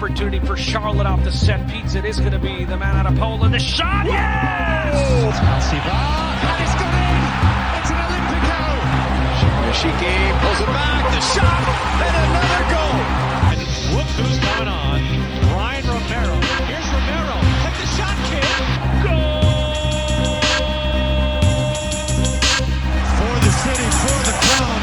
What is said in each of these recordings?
opportunity for Charlotte off the set piece. It is going to be the man out of Poland. The shot, yes! And it's gone in. It's an Olympico. Shiki pulls it back. The shot, and another goal. And look who's coming on. Ryan Romero. Here's Romero. Hit the shot, kid. Goal! For the city, for the crown.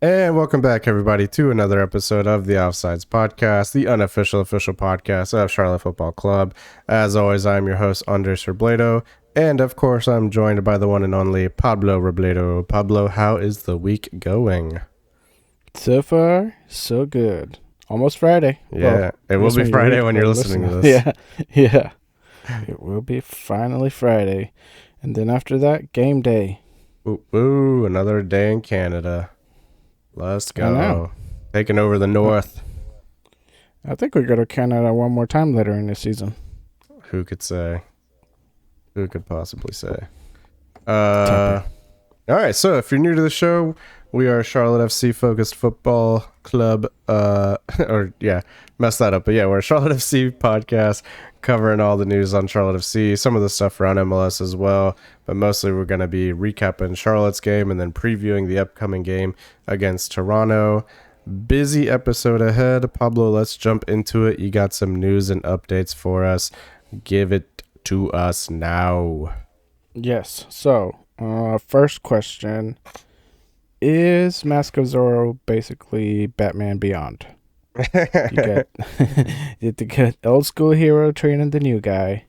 And welcome back, everybody, to another episode of the Offsides Podcast, the unofficial official podcast of Charlotte Football Club. As always, I'm your host, Andres Robledo, and of course, I'm joined by the one and only Pablo Robledo. Pablo, how is the week going? So far, so good. Almost Friday. Yeah, well, it will be Friday when you're listening to this. Yeah. It will be finally Friday. And then after that, game day. Ooh, another day in Canada. Let's go. Taking over the North. I think we go to Canada one more time later in the season. Who could say? Who could possibly say? All right, so if you're new to the show, we are a Charlotte FC focused football club. Messed that up. But yeah, we're a Charlotte FC podcast covering all the news on Charlotte FC, some of the stuff around MLS as well. But mostly we're going to be recapping Charlotte's game and then previewing the upcoming game against Toronto. Busy episode ahead. Pablo, let's jump into it. You got some news and updates for us. Give it to us now. Yes. So, first question. Is Mask of Zorro basically Batman Beyond? You get the good old school hero training the new guy.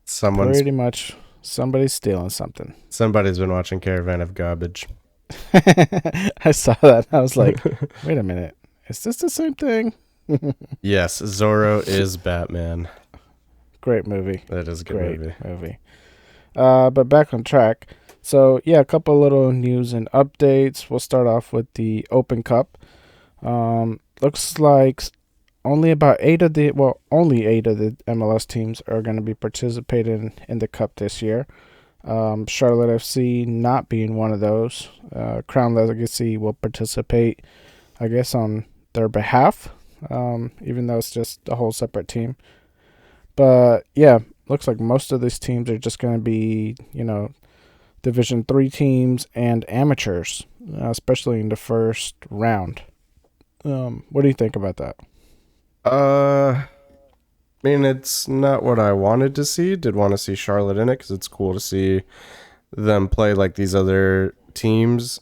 Pretty much somebody's stealing something. Somebody's been watching Caravan of Garbage. I saw that. I was like, wait a minute. Is this the same thing? Yes, Zorro is Batman. Great movie. That is a good movie. But back on track. So, yeah, a couple little news and updates. We'll start off with the Open Cup. Looks like only 8 of the MLS teams are going to be participating in the Cup this year. Charlotte FC not being one of those. Crown Legacy will participate, I guess, on their behalf, even though it's just a whole separate team. But, yeah, looks like most of these teams are just going to be, Division 3 teams and amateurs, especially in the first round. What do you think about that? I mean, it's not what I wanted to see. Did want to see Charlotte in it because it's cool to see them play like these other teams.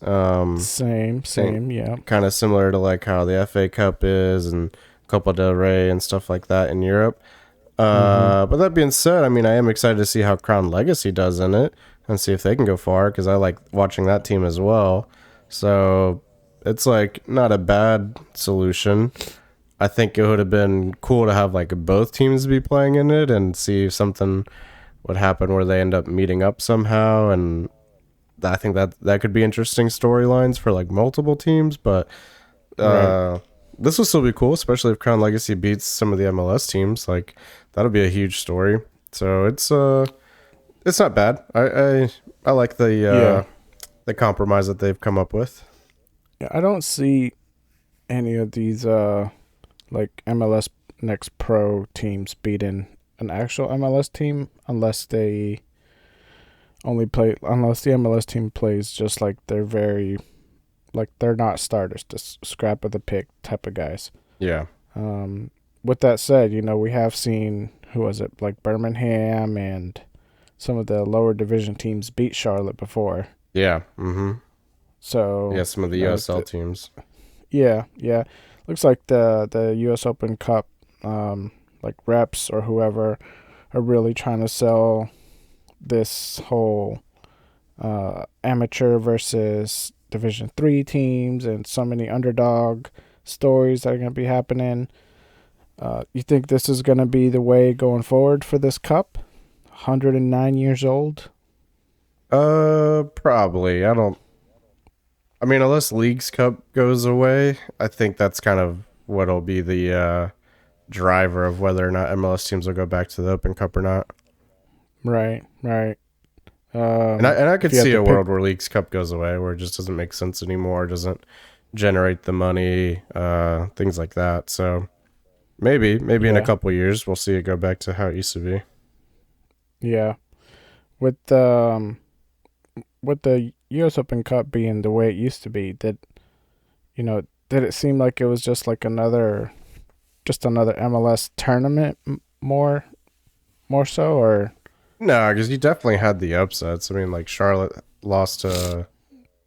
Same, yeah. Kind of similar to like how the FA Cup is and Copa del Rey and stuff like that in Europe. But that being said, I mean, I am excited to see how Crown Legacy does in it and see if they can go far because I like watching that team as well. So it's like not a bad solution. I think it would have been cool to have like both teams be playing in it and see if something would happen where they end up meeting up somehow. And I think that could be interesting storylines for like multiple teams. But this will still be cool, especially if Crown Legacy beats some of the MLS teams. Like that'll be a huge story. So it's not bad. I like the compromise that they've come up with. Yeah, I don't see any of these like MLS Next Pro teams beating an actual MLS team unless the MLS team plays just like they're not starters, just scrap of the pick type of guys. Yeah. With that said, we have seen like Birmingham and some of the lower division teams beat Charlotte before. Yeah. Mm-hmm. So yeah, some of the USL teams. Yeah. Looks like the US Open Cup, like Reps or whoever, are really trying to sell this whole amateur versus Division 3 teams and so many underdog stories that are going to be happening. You think this is going to be the way going forward for this cup? 109 years old? Probably. I mean, unless Leagues Cup goes away, I think that's kind of what'll be the driver of whether or not MLS teams will go back to the Open Cup or not. Right. And I could see a world where Leagues Cup goes away, where it just doesn't make sense anymore, doesn't generate the money, things like that. So maybe in a Yeah. couple years we'll see it go back to how it used to be. Yeah. With with the US Open Cup being the way it used to be, did it seem like it was just like another MLS tournament more so, or No, because you definitely had the upsets. I mean, like Charlotte lost to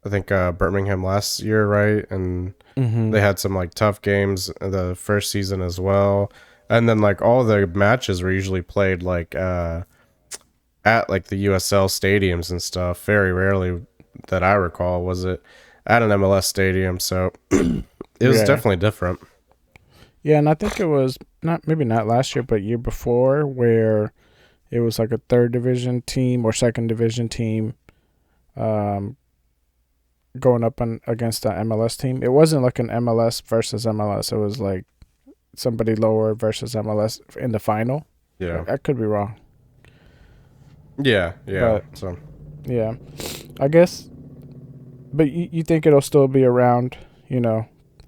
I think Birmingham last year, right? And mm-hmm. they had some like tough games the first season as well. And then like all the matches were usually played like at like the USL stadiums and stuff. Very rarely that I recall was it at an MLS stadium. So it was Yeah. definitely different. Yeah, and I think it was not last year, but year before, where it was like a third division team or second division team um, going up against an MLS team. It wasn't like an MLS versus MLS. It was like somebody lower versus MLS in the final. Yeah. I could be wrong, Yeah. but So yeah, I guess. But you think it'll still be around,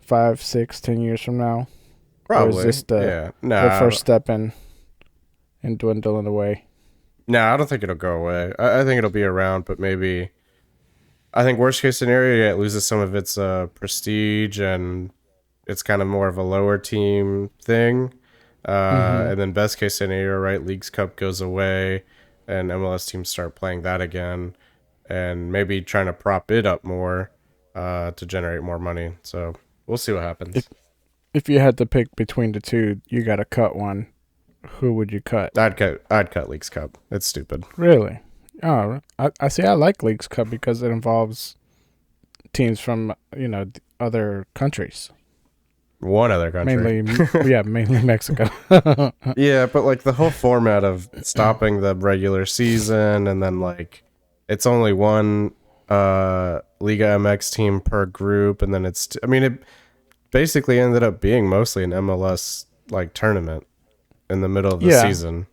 5, 6, 10 years from now, or is probably. this the Yeah. the first step in dwindling away? No, I don't think it'll go away. I think it'll be around, but maybe I think worst case scenario, yeah, it loses some of its prestige and it's kind of more of a lower team thing. Mm-hmm. And then best case scenario, right, Leagues Cup goes away and MLS teams start playing that again and maybe trying to prop it up more to generate more money. So we'll see what If happens. if you had to pick between the two, you got to cut one. Who would you cut? I'd cut Leagues Cup. It's stupid. Really? Oh, I see. I like Leagues Cup because it involves teams from other countries, One other country. mainly Mexico. Yeah, but like the whole format of stopping the regular season and then like it's only one Liga MX team per group and then I mean it basically ended up being mostly an MLS like tournament in the middle of the Yeah, season.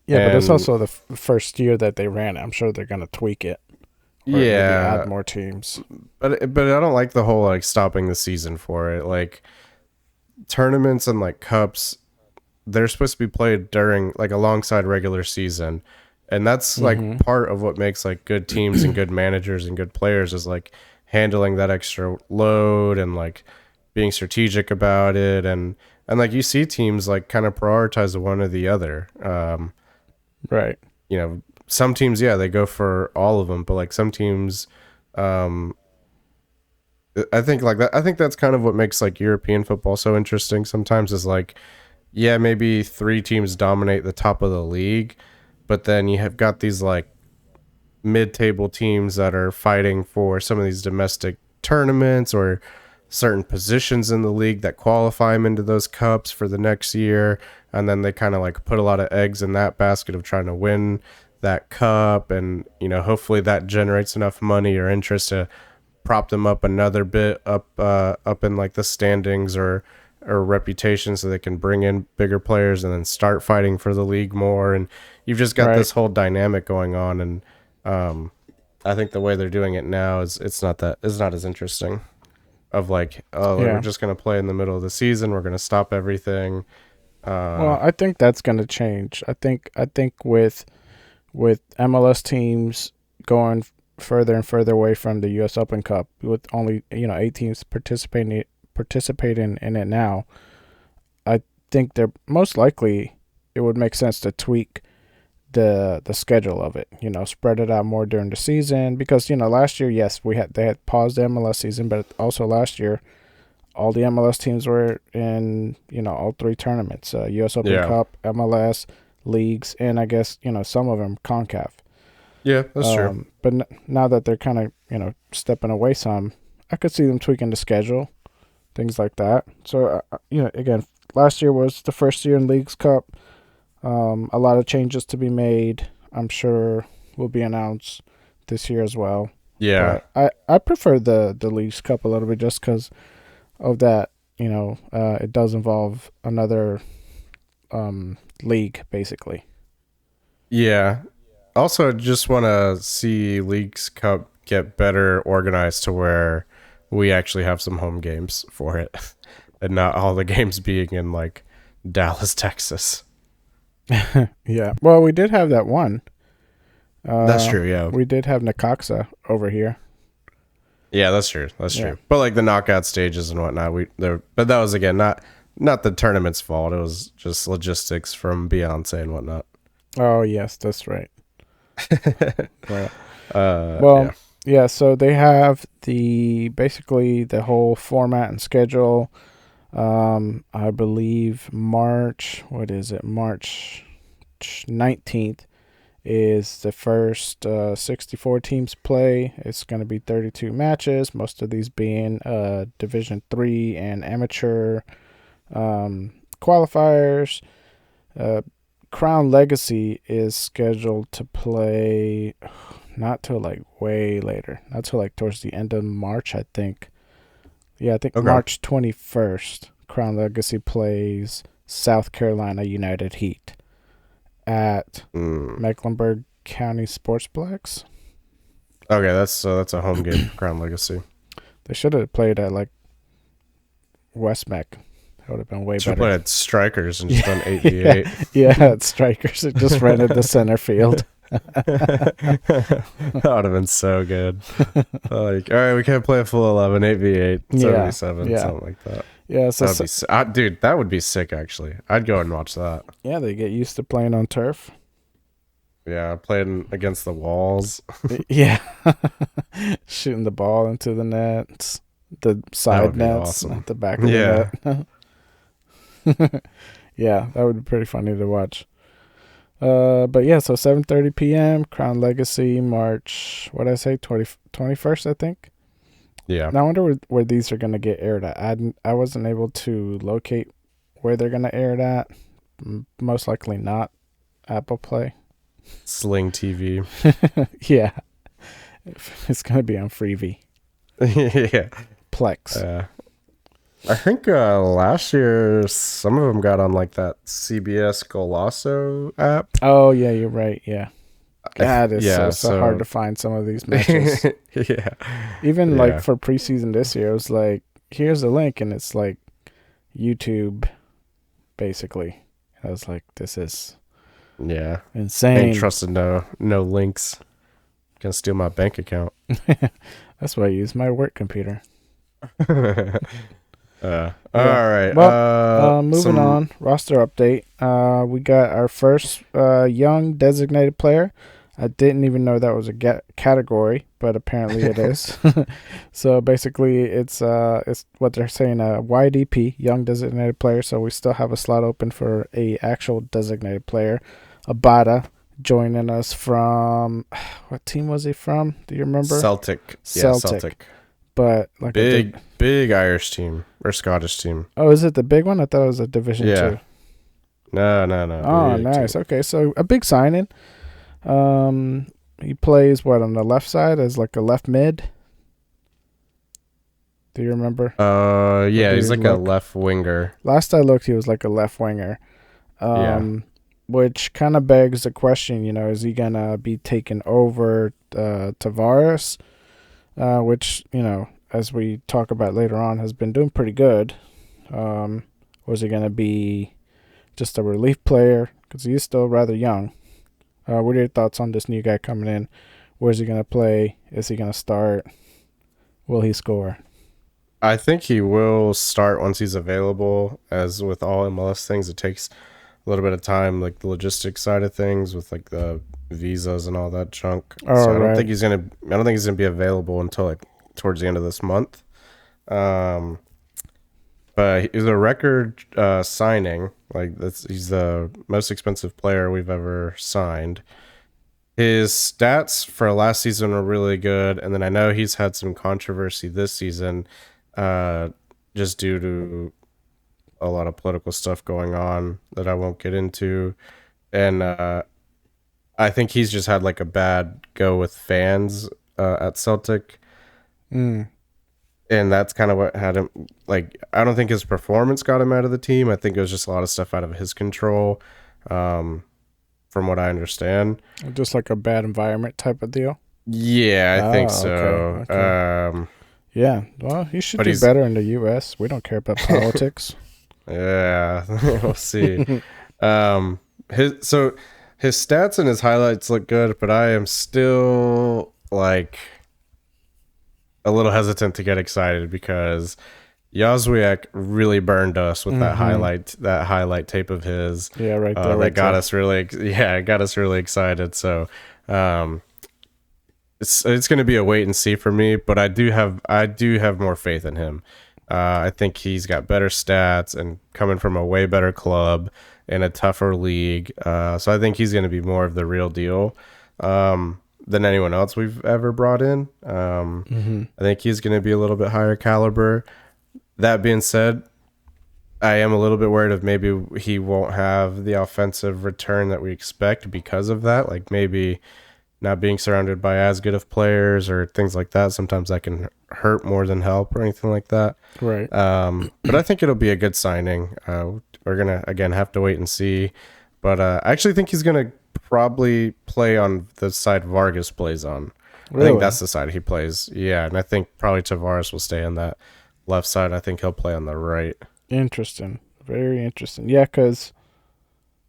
yeah, but it's And also the first year that they ran it. I'm sure they're gonna tweak it or maybe add yeah, more teams. but I don't like the whole like stopping the season for it. Like tournaments and like cups they're supposed to be played during like alongside regular season, and that's like Mm-hmm. part of what makes like good teams and good managers and good players is like handling that extra load and like being strategic about it, and like you see teams like kind of prioritize one or the other. Right. Some teams, yeah, they go for all of them, but like some teams, um I think like that I think that's kind of what makes like European football so interesting sometimes is like yeah, maybe three teams dominate the top of the league, but then you have got these like mid-table teams that are fighting for some of these domestic tournaments or certain positions in the league that qualify them into those cups for the next year, and then they kind of like put a lot of eggs in that basket of trying to win that cup, and hopefully that generates enough money or interest to prop them up another bit up in like the standings or reputation so they can bring in bigger players and then start fighting for the league more, and you've just got Right. this whole dynamic going on, and I think the way they're doing it now is it's not as interesting of like, oh, we're Yeah. just going to play in the middle of the season, we're going to stop everything. Well, I think that's gonna change. I think with MLS teams going further and further away from the U.S. Open Cup, with only 8 teams participating in it now, I think they're most likely it would make sense to tweak the schedule of it. Spread it out more during the season because last year, yes, they had paused the MLS season, but also last year all the MLS teams were in all three tournaments: U.S. Open Yeah, Cup, MLS leagues, and I guess some of them CONCACAF. yeah, that's true. But now that they're kind of stepping away some, I could see them tweaking the schedule, things like that. So again, last year was the first year in Leagues Cup. A lot of changes to be made. I'm sure will be announced this year as well. Yeah, But I prefer the Leagues Cup a little bit just because of that. It does involve another league basically. yeah. Also, just want to see Leagues Cup get better organized to where we actually have some home games for it, and not all the games being in like Dallas, Texas. Yeah. Well, we did have that one. That's true. Yeah. We did have Necaxa over here. Yeah, that's true. That's Yeah. true. But like the knockout stages and whatnot, but that was again not the tournament's fault. It was just logistics from Beyonce and whatnot. Oh yes, that's right. Right. Well, yeah. So they have basically the whole format and schedule. I believe March 19th is the first 64 teams play. It's going to be 32 matches, most of these being Division 3 and amateur qualifiers. Crown Legacy is scheduled to play not till like way later, not till like towards the end of March, I think. Yeah, I think Okay. March 21st, Crown Legacy plays South Carolina United Heat at Mecklenburg County Sportsplex. Okay, that's a home game for Crown Legacy. They should have played at like West Mech. That would have been way Should have better. played at Strikers and just done 8v8. Yeah, at Strikers. It just rented the center field. That would have been so good. Like, all right, we can't play a full 11, 8v8, 77, yeah. something like that. Yeah, so That would be dude, that would be sick, actually. I'd go and watch that. yeah, they get used to playing on turf. Yeah, playing against the walls. Yeah. Shooting the ball into the nets, the side would be nets, awesome. at the back of the net. Yeah, that would be pretty funny to watch. But yeah, so 7:30 p.m. Crown Legacy, March, what did I say, 21st, I think. Yeah. Now I wonder where these are going to get aired at. I wasn't able to locate where they're going to air it at. Most likely not Apple Play. Sling TV. Yeah. It's going to be on Freevee. Yeah. Plex. I think last year some of them got on like that CBS Golasso app. Oh, yeah, you're right. Yeah. God, it's so hard to find some of these matches. Yeah. Even like for preseason this year, it was like, here's the link, and it's like YouTube, basically. I was like, this is insane. Ain't trusting no links. Gonna steal my bank account. That's why I use my work computer. All right. Well, moving on. Roster update. We got our first young designated player. I didn't even know that was a category, but apparently it is. So basically, it's what they're saying, a YDP, young designated player. So we still have a slot open for a actual designated player. Abada joining us from, what team was he from? Do you remember? Celtic. Yeah, Celtic. But like big Irish team or Scottish team. Oh, is it the big one? I thought it was a Division 2. No. Oh, nice. Team. Okay, so a big signing. He plays on the left side as like a left mid. Do you remember? Yeah, he's like a left winger. Last I looked, he was like a left winger. Which kind of begs the question, is he gonna be taking over Tavares? Which, as we talk about later on, has been doing pretty good. Was he going to be just a relief player? Because he is still rather young. What are your thoughts on this new guy coming in? Where's he going to play? Is he going to start? Will he score? I think he will start once he's available. As with all MLS things, it takes a little bit of time, like the logistics side of things with like the visas and all that junk. So I don't think he's gonna be available until like towards the end of this month. But he's a record signing. Like he's the most expensive player we've ever signed. His stats for last season were really good, and then I know he's had some controversy this season, just due to a lot of political stuff going on that I won't get into, and I think he's just had like a bad go with fans at Celtic. And that's kind of what had him, like, I don't think his performance got him out of the team. I think it was just a lot of stuff out of his control, from what I understand. Just like a bad environment type of deal? Yeah, I think so. Okay. Yeah, well, he should But do he's better in the U.S. We don't care about politics. yeah, we'll see. Um, his stats and his highlights look good, but I am still like a little hesitant to get excited because Jozwiak really burned us with that highlight tape of his. Yeah, right there. That got us really it got us really excited. So it's going to be a wait and see for me, but I do have more faith in him. I think he's got better stats and coming from a way better club in a tougher league. So I think he's going to be more of the real deal than anyone else we've ever brought in. I think he's going to be a little bit higher caliber. That being said, I am a little bit worried of maybe he won't have the offensive return that we expect because of that. Like maybe not being surrounded by as good of players or things like that. Sometimes that can hurt more than help or anything like that. Right. But I think it'll be a good signing. We're going to, again, have to wait and see. But I actually think he's going to probably play on the side Vargas plays on. Really? I think that's the side he plays. Yeah, and I think probably Tavares will stay on that left side. I think he'll play on the right. Interesting. Very interesting. Yeah, because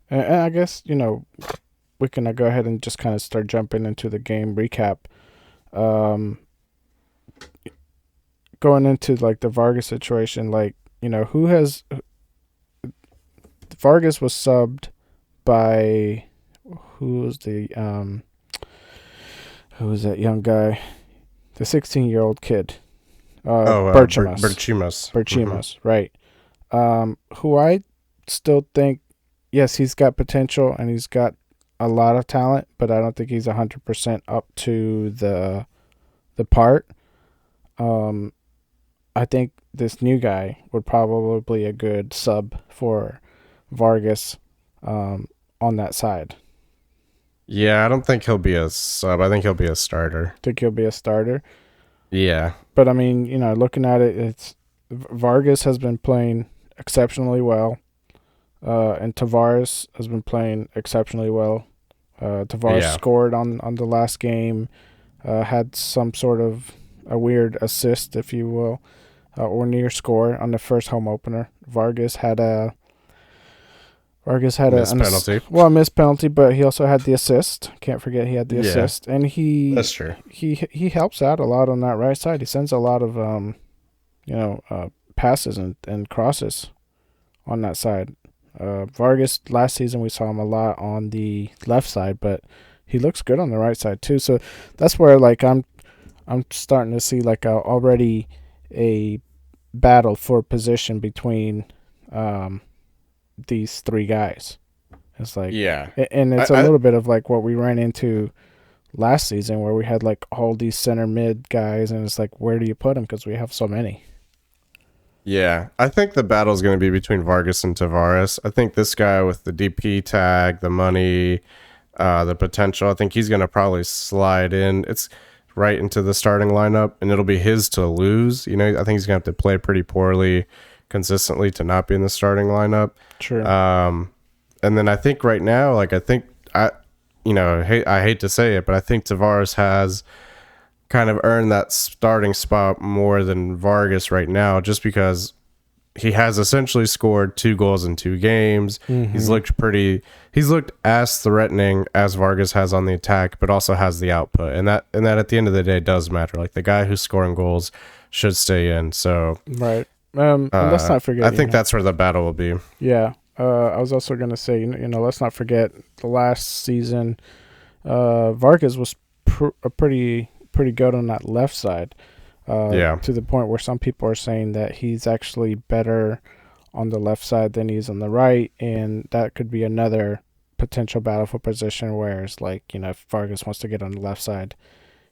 I guess, we can go ahead and just kind of start jumping into the game recap. Going into, like, the Vargas situation, like, Vargas was subbed by who was that young guy? The 16-year-old kid. Berchimas, right. Who I still think, yes, he's got potential and he's got a lot of talent, but I don't think he's 100% up to the part. I think this new guy would probably be a good sub for Vargas on that side. Yeah, I don't think he'll be a sub. I think he'll be a starter. Think he'll be a starter? Yeah. But, I mean, looking at it, it's Vargas has been playing exceptionally well, and Tavares has been playing exceptionally well. Tavares scored on the last game, had some sort of a weird assist, if you will, or near score on the first home opener. Vargas had a missed penalty, but he also had the assist. Can't forget he had the assist, and that's true. He helps out a lot on that right side. He sends a lot of passes and crosses on that side. Vargas last season we saw him a lot on the left side, but he looks good on the right side too. So that's where like I'm starting to see like already a battle for position between these three guys. It's like and it's a little bit of like what we ran into last season where we had like all these center mid guys, and it's like, where do you put them because we have so many. Yeah, I think the battle is going to be between Vargas and Tavares. I think this guy with the DP tag, the money, the potential, I think he's going to probably slide in. It's right into the starting lineup, and it'll be his to lose. I think he's going to have to play pretty poorly consistently to not be in the starting lineup. True. And then I think right now, like I hate to say it, but I think Tavares has kind of earned that starting spot more than Vargas right now, just because he has essentially scored 2 goals in 2 games. Mm-hmm. He's looked as threatening as Vargas has on the attack, but also has the output. And that at the end of the day does matter. Like the guy who's scoring goals should stay in. So right. And let's not forget. I think that's where the battle will be. Yeah. I was also going to say, let's not forget the last season, Vargas was pretty good on that left side. To the point where some people are saying that he's actually better on the left side than he's on the right, and that could be another potential battle for position where it's like, if Vargas wants to get on the left side,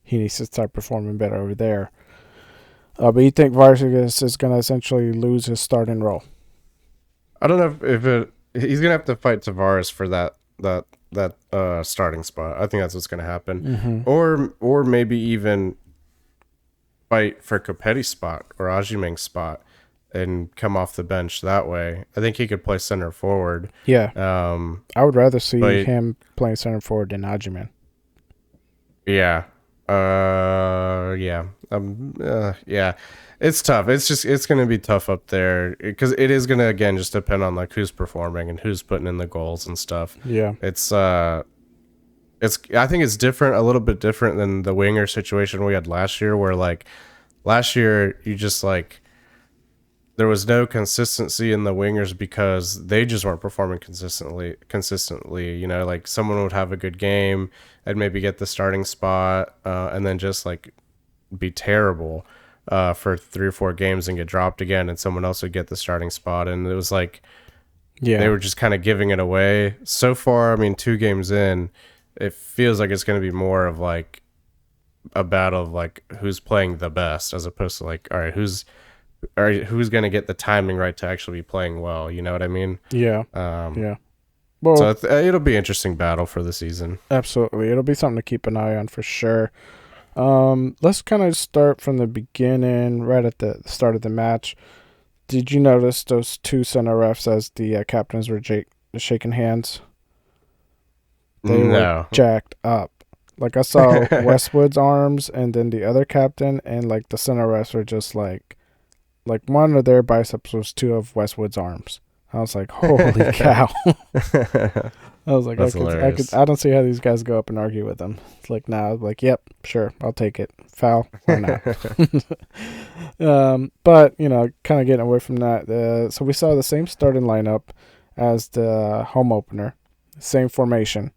he needs to start performing better over there. But you think Vargas is going to essentially lose his starting role? I don't know if he's going to have to fight Tavares for that starting spot. I think that's what's going to happen. Mm-hmm. Or maybe even fight for Capetti's spot or Ajimeng's spot and come off the bench that way. I think he could play center forward. Yeah. I would rather see him playing center forward than Ajimeng. Yeah. Yeah. Yeah. It's tough. It's going to be tough up there because it is going to, again, just depend on like who's performing and who's putting in the goals and stuff. Yeah. I think it's different, a little bit different than the winger situation we had last year, where like last year you just like there was no consistency in the wingers because they just weren't performing consistently. You know, like someone would have a good game and maybe get the starting spot, and then just like be terrible for 3 or 4 games and get dropped again, and someone else would get the starting spot, and it was like they were just kind of giving it away. So far, I mean, 2 games in, it feels like it's going to be more of like a battle of like who's playing the best, as opposed to like, all right, who's going to get the timing right to actually be playing well. You know what I mean? Yeah. Yeah. Well, So it'll be an interesting battle for the season. absolutely. It'll be something to keep an eye on for sure. Let's kind of start from the beginning, right at the start of the match. Did you notice those 2 center refs as the captains were shaking hands? They were jacked up. Like I saw Westwood's arms and then the other captain, and like the center refs were just like one of their biceps was 2 of Westwood's arms. I was like, holy cow. I was like, I don't see how these guys go up and argue with them. It's like, nah, like, yep, sure, I'll take it. Foul or not. But, you know, kind of getting away from that. So we saw the same starting lineup as the home opener. Same formation.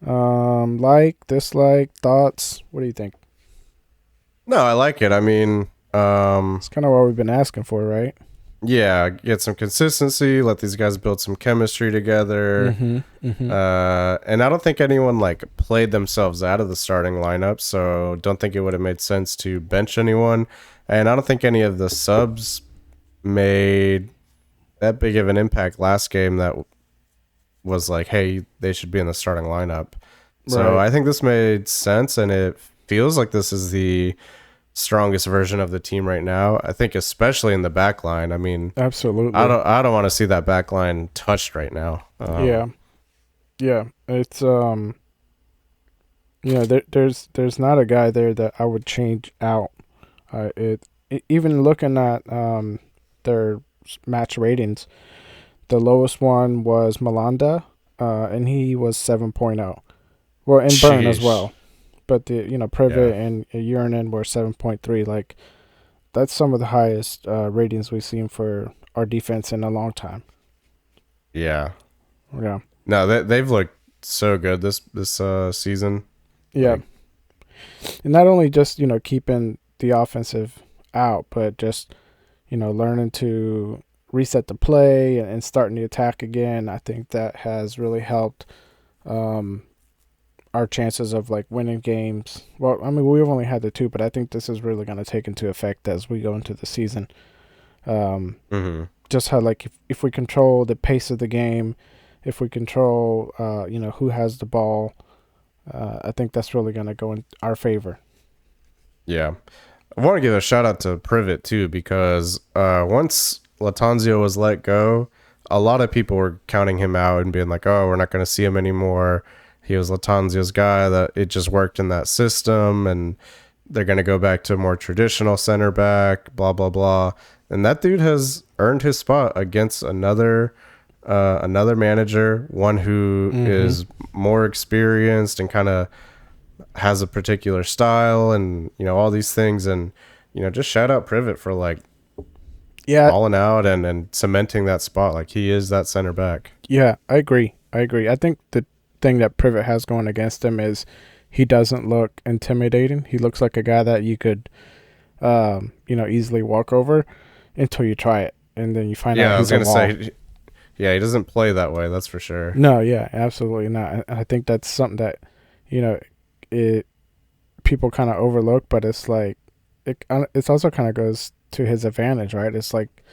Like, dislike, thoughts? What do you think? No, I like it. I mean, it's kind of what we've been asking for, right? Yeah, get some consistency, let these guys build some chemistry together. And I don't think anyone like played themselves out of the starting lineup, so don't think it would have made sense to bench anyone. And I don't think any of the subs made that big of an impact last game that was like, hey, they should be in the starting lineup. So I think this made sense, and it feels like this is the strongest version of the team right now. I think especially in the back line. I mean, absolutely. I don't want to see that back line touched right now. Yeah. It's there's not a guy there that I would change out. Even looking at their match ratings, the lowest one was Malanda, and he was 7.0. Well, and Burn as well. But the Privet and Urinen were 7.3. Like, that's some of the highest ratings we've seen for our defense in a long time. Yeah. Yeah. No, they've looked so good this season. Yeah. Like, and not only just keeping the offensive out, but just learning to reset the play and starting the attack again. I think that has really helped our chances of like winning games. Well, I mean, we've only had the 2, but I think this is really going to take into effect as we go into the season. Just how like if we control the pace of the game, if we control who has the ball, I think that's really going to go in our favor. Yeah, I want to give a shout out to Privet too, because once Latanzio was let go, a lot of people were counting him out and being like, oh, we're not going to see him anymore. He was Latanzio's guy, that it just worked in that system, and they're going to go back to a more traditional center back, blah, blah, blah. And that dude has earned his spot against another manager, one who is more experienced and kind of has a particular style and, all these things. And, just shout out Privet for like falling out and cementing that spot. Like, he is that center back. Yeah, I agree. I think the thing that Privet has going against him is he doesn't look intimidating. He looks like a guy that you could easily walk over until you try it, and then you find out he's a wall. I was gonna say, he doesn't play that way, that's for sure. No, yeah, absolutely not. I think that's something that people kind of overlook, but it's like it's also kind of goes to his advantage, right? It's like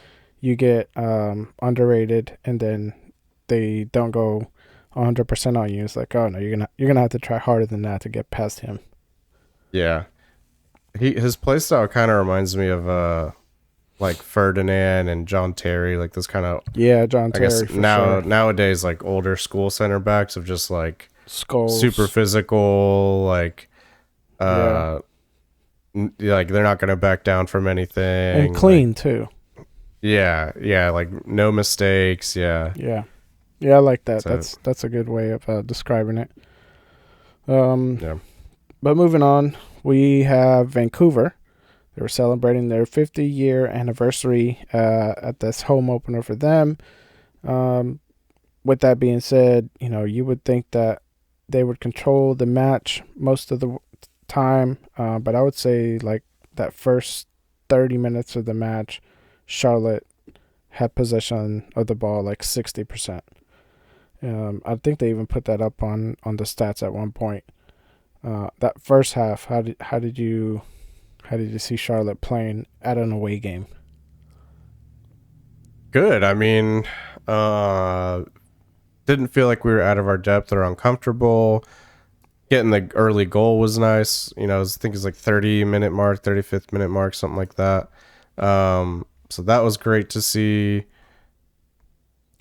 you get underrated, and then they don't go 100% on you. It's like, oh no, you're gonna have to try harder than that to get past him. Yeah, his play style kind of reminds me of like Ferdinand and John Terry, like this kind of John Terry. I guess nowadays like older school center backs of just like skulls, super physical, like Uh, like they're not going to back down from anything. And clean too. Yeah, like no mistakes. Yeah, Yeah, I like that. so, That's a good way of describing it. yeah. But moving on, we have Vancouver. They were celebrating their 50-year anniversary at this home opener for them. With that being said, you would think that they would control the match most of the time, but I would say like that first 30 minutes of the match, Charlotte had possession of the ball like 60%. I think they even put that up on the stats at one point. That first half, how did you see Charlotte playing at an away game? Good. I mean, didn't feel like we were out of our depth or uncomfortable. Getting the early goal was nice. I think it's like 30-minute mark, 35th minute mark, something like that. So that was great to see.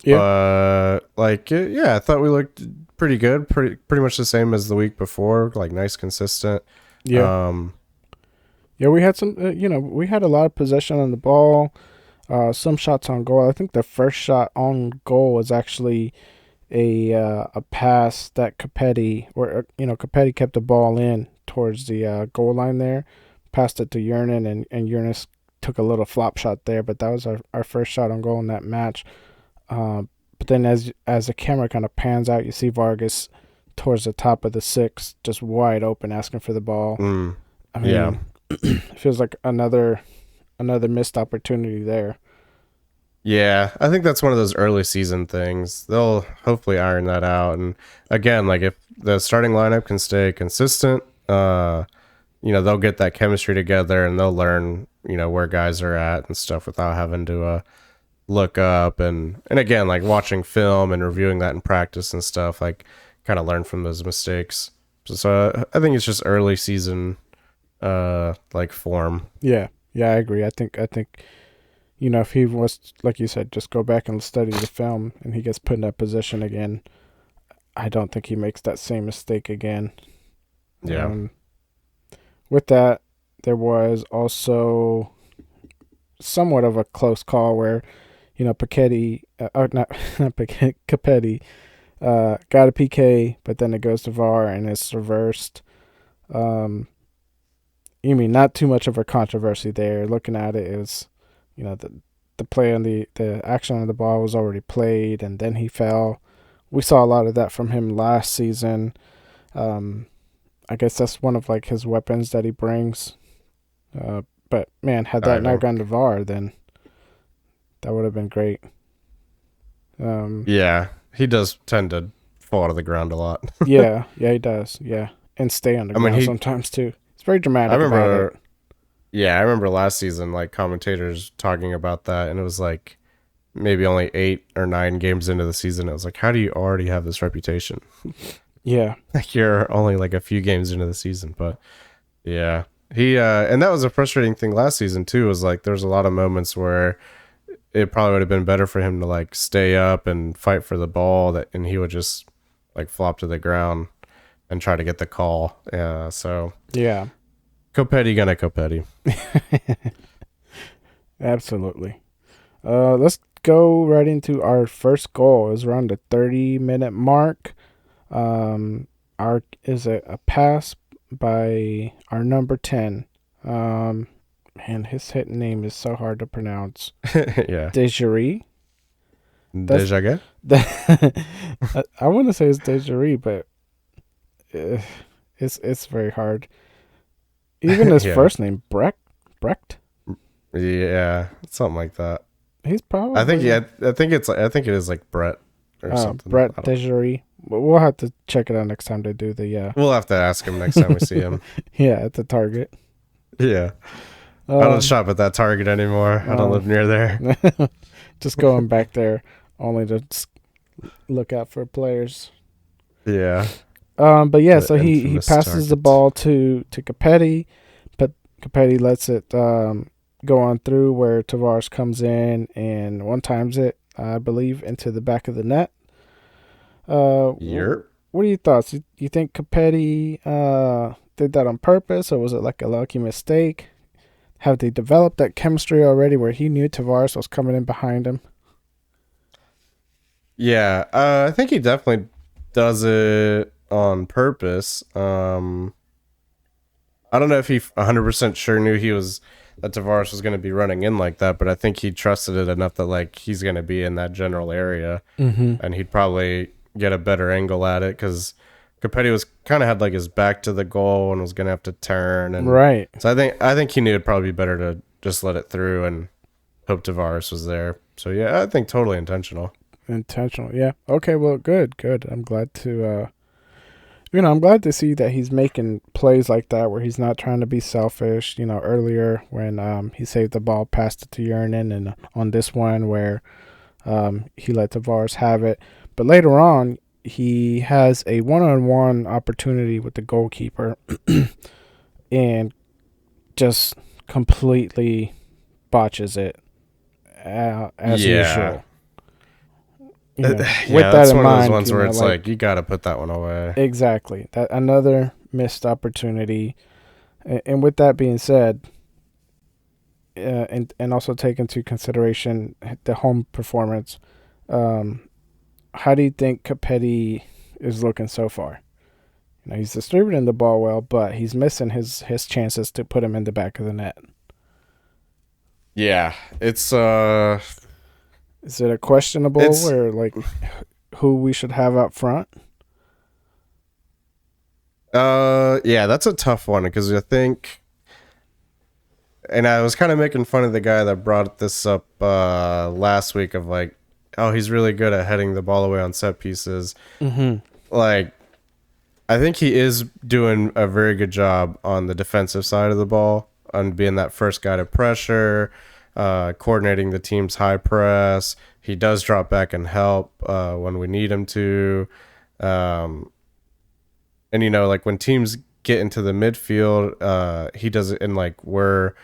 Yeah. Yeah, I thought we looked pretty good. Pretty much the same as the week before. Like nice, consistent. Yeah. Yeah, we had some. We had a lot of possession on the ball. Some shots on goal. I think the first shot on goal was actually a pass that Capetti, where Capetti kept the ball in towards the goal line there, passed it to Yernan, and Yernan took a little flop shot there. But that was our first shot on goal in that match. But then as the camera kind of pans out, you see Vargas towards the top of the six, just wide open, asking for the ball. I mean, yeah. It feels like another missed opportunity there. Yeah, I think that's one of those early season things. They'll hopefully iron that out. And again, like if the starting lineup can stay consistent, they'll get that chemistry together and they'll learn, where guys are at and stuff without having to look up. And again, like watching film and reviewing that in practice and stuff, like kind of learn from those mistakes. So I think it's just early season like form. Yeah, I agree. I think if he was, like you said, just go back and study the film and he gets put in that position again, I don't think he makes that same mistake again. Yeah. With that, there was also somewhat of a close call where, Capetti, Capetti, got a PK, but then it goes to VAR and it's reversed. You mean not too much of a controversy there. Looking at it, it was, the play on the action on the ball was already played, and then he fell. We saw a lot of that from him last season. I guess that's one of like his weapons that he brings. But man, had that not gone to VAR, then that would have been great. Yeah, he does tend to fall to the ground a lot. yeah, he does. Yeah, and stay on the ground sometimes too. It's very dramatic. I remember last season, like commentators talking about that, and it was like maybe only 8 or 9 games into the season. It was like, how do you already have this reputation? Yeah, like you're only like a few games into the season, but yeah, he and that was a frustrating thing last season too. Was like there's a lot of moments where it probably would have been better for him to like stay up and fight for the ball, and he would just like flop to the ground and try to get the call. So yeah. Copetti gonna Copetti. Absolutely. Let's go right into our first goal. It was around the 30-minute mark. Our is a pass by our number 10. Man, his hit name is so hard to pronounce. Yeah. Desiree. Desjardins? I want to say it's Desiree, but it's very hard. Even his first name, Brecht. Yeah, something like that. He's probably. I think it is like Brett or something. Brett Desjardins. We'll have to check it out next time they do the. We'll have to ask him next time we see him. Yeah, at the Target. Yeah. I don't shop at that Target anymore. I don't live near there. Just going back there only to look out for players. Yeah. But yeah, so he passes the ball to Capetti, but Capetti lets it go on through where Tavares comes in and one times it, I believe, into the back of the net. Yep. what are your thoughts? You think Capetti did that on purpose, or was it like a lucky mistake? Have they developed that chemistry already where he knew Tavares was coming in behind him? Yeah, I think he definitely does it on purpose. I don't know if he 100% sure knew that Tavares was going to be running in like that, but I think he trusted it enough that like he's going to be in that general area, and he'd probably get a better angle at it because Capetti was kind of had like his back to the goal and was going to have to turn, and Right. so I think he knew it'd probably be better to just let it through and hope Tavares was there. So yeah, I think totally intentional. Intentional, yeah. Okay, well, good. I'm glad to, I'm glad to see that he's making plays like that where he's not trying to be selfish. Earlier when he saved the ball, passed it to Yernin, and on this one where he let Tavares have it. But later on, he has a one-on-one opportunity with the goalkeeper and just completely botches it as usual. With that that's in one of those mind, ones where it's like you got to put that one away. Exactly. That another missed opportunity. And with that being said, and also take into consideration the home performance, how do you think Capetti is looking so far? He's distributing the ball well, but he's missing his chances to put him in the back of the net. Yeah, it's Is it a questionable where like who we should have up front? Yeah, that's a tough one because I think, and I was kind of making fun of the guy that brought this up last week of like, oh, he's really good at heading the ball away on set pieces. Like, I think he is doing a very good job on the defensive side of the ball, on being that first guy to pressure, coordinating the team's high press. He does drop back and help when we need him to. And, like when teams get into the midfield, he does it in like we're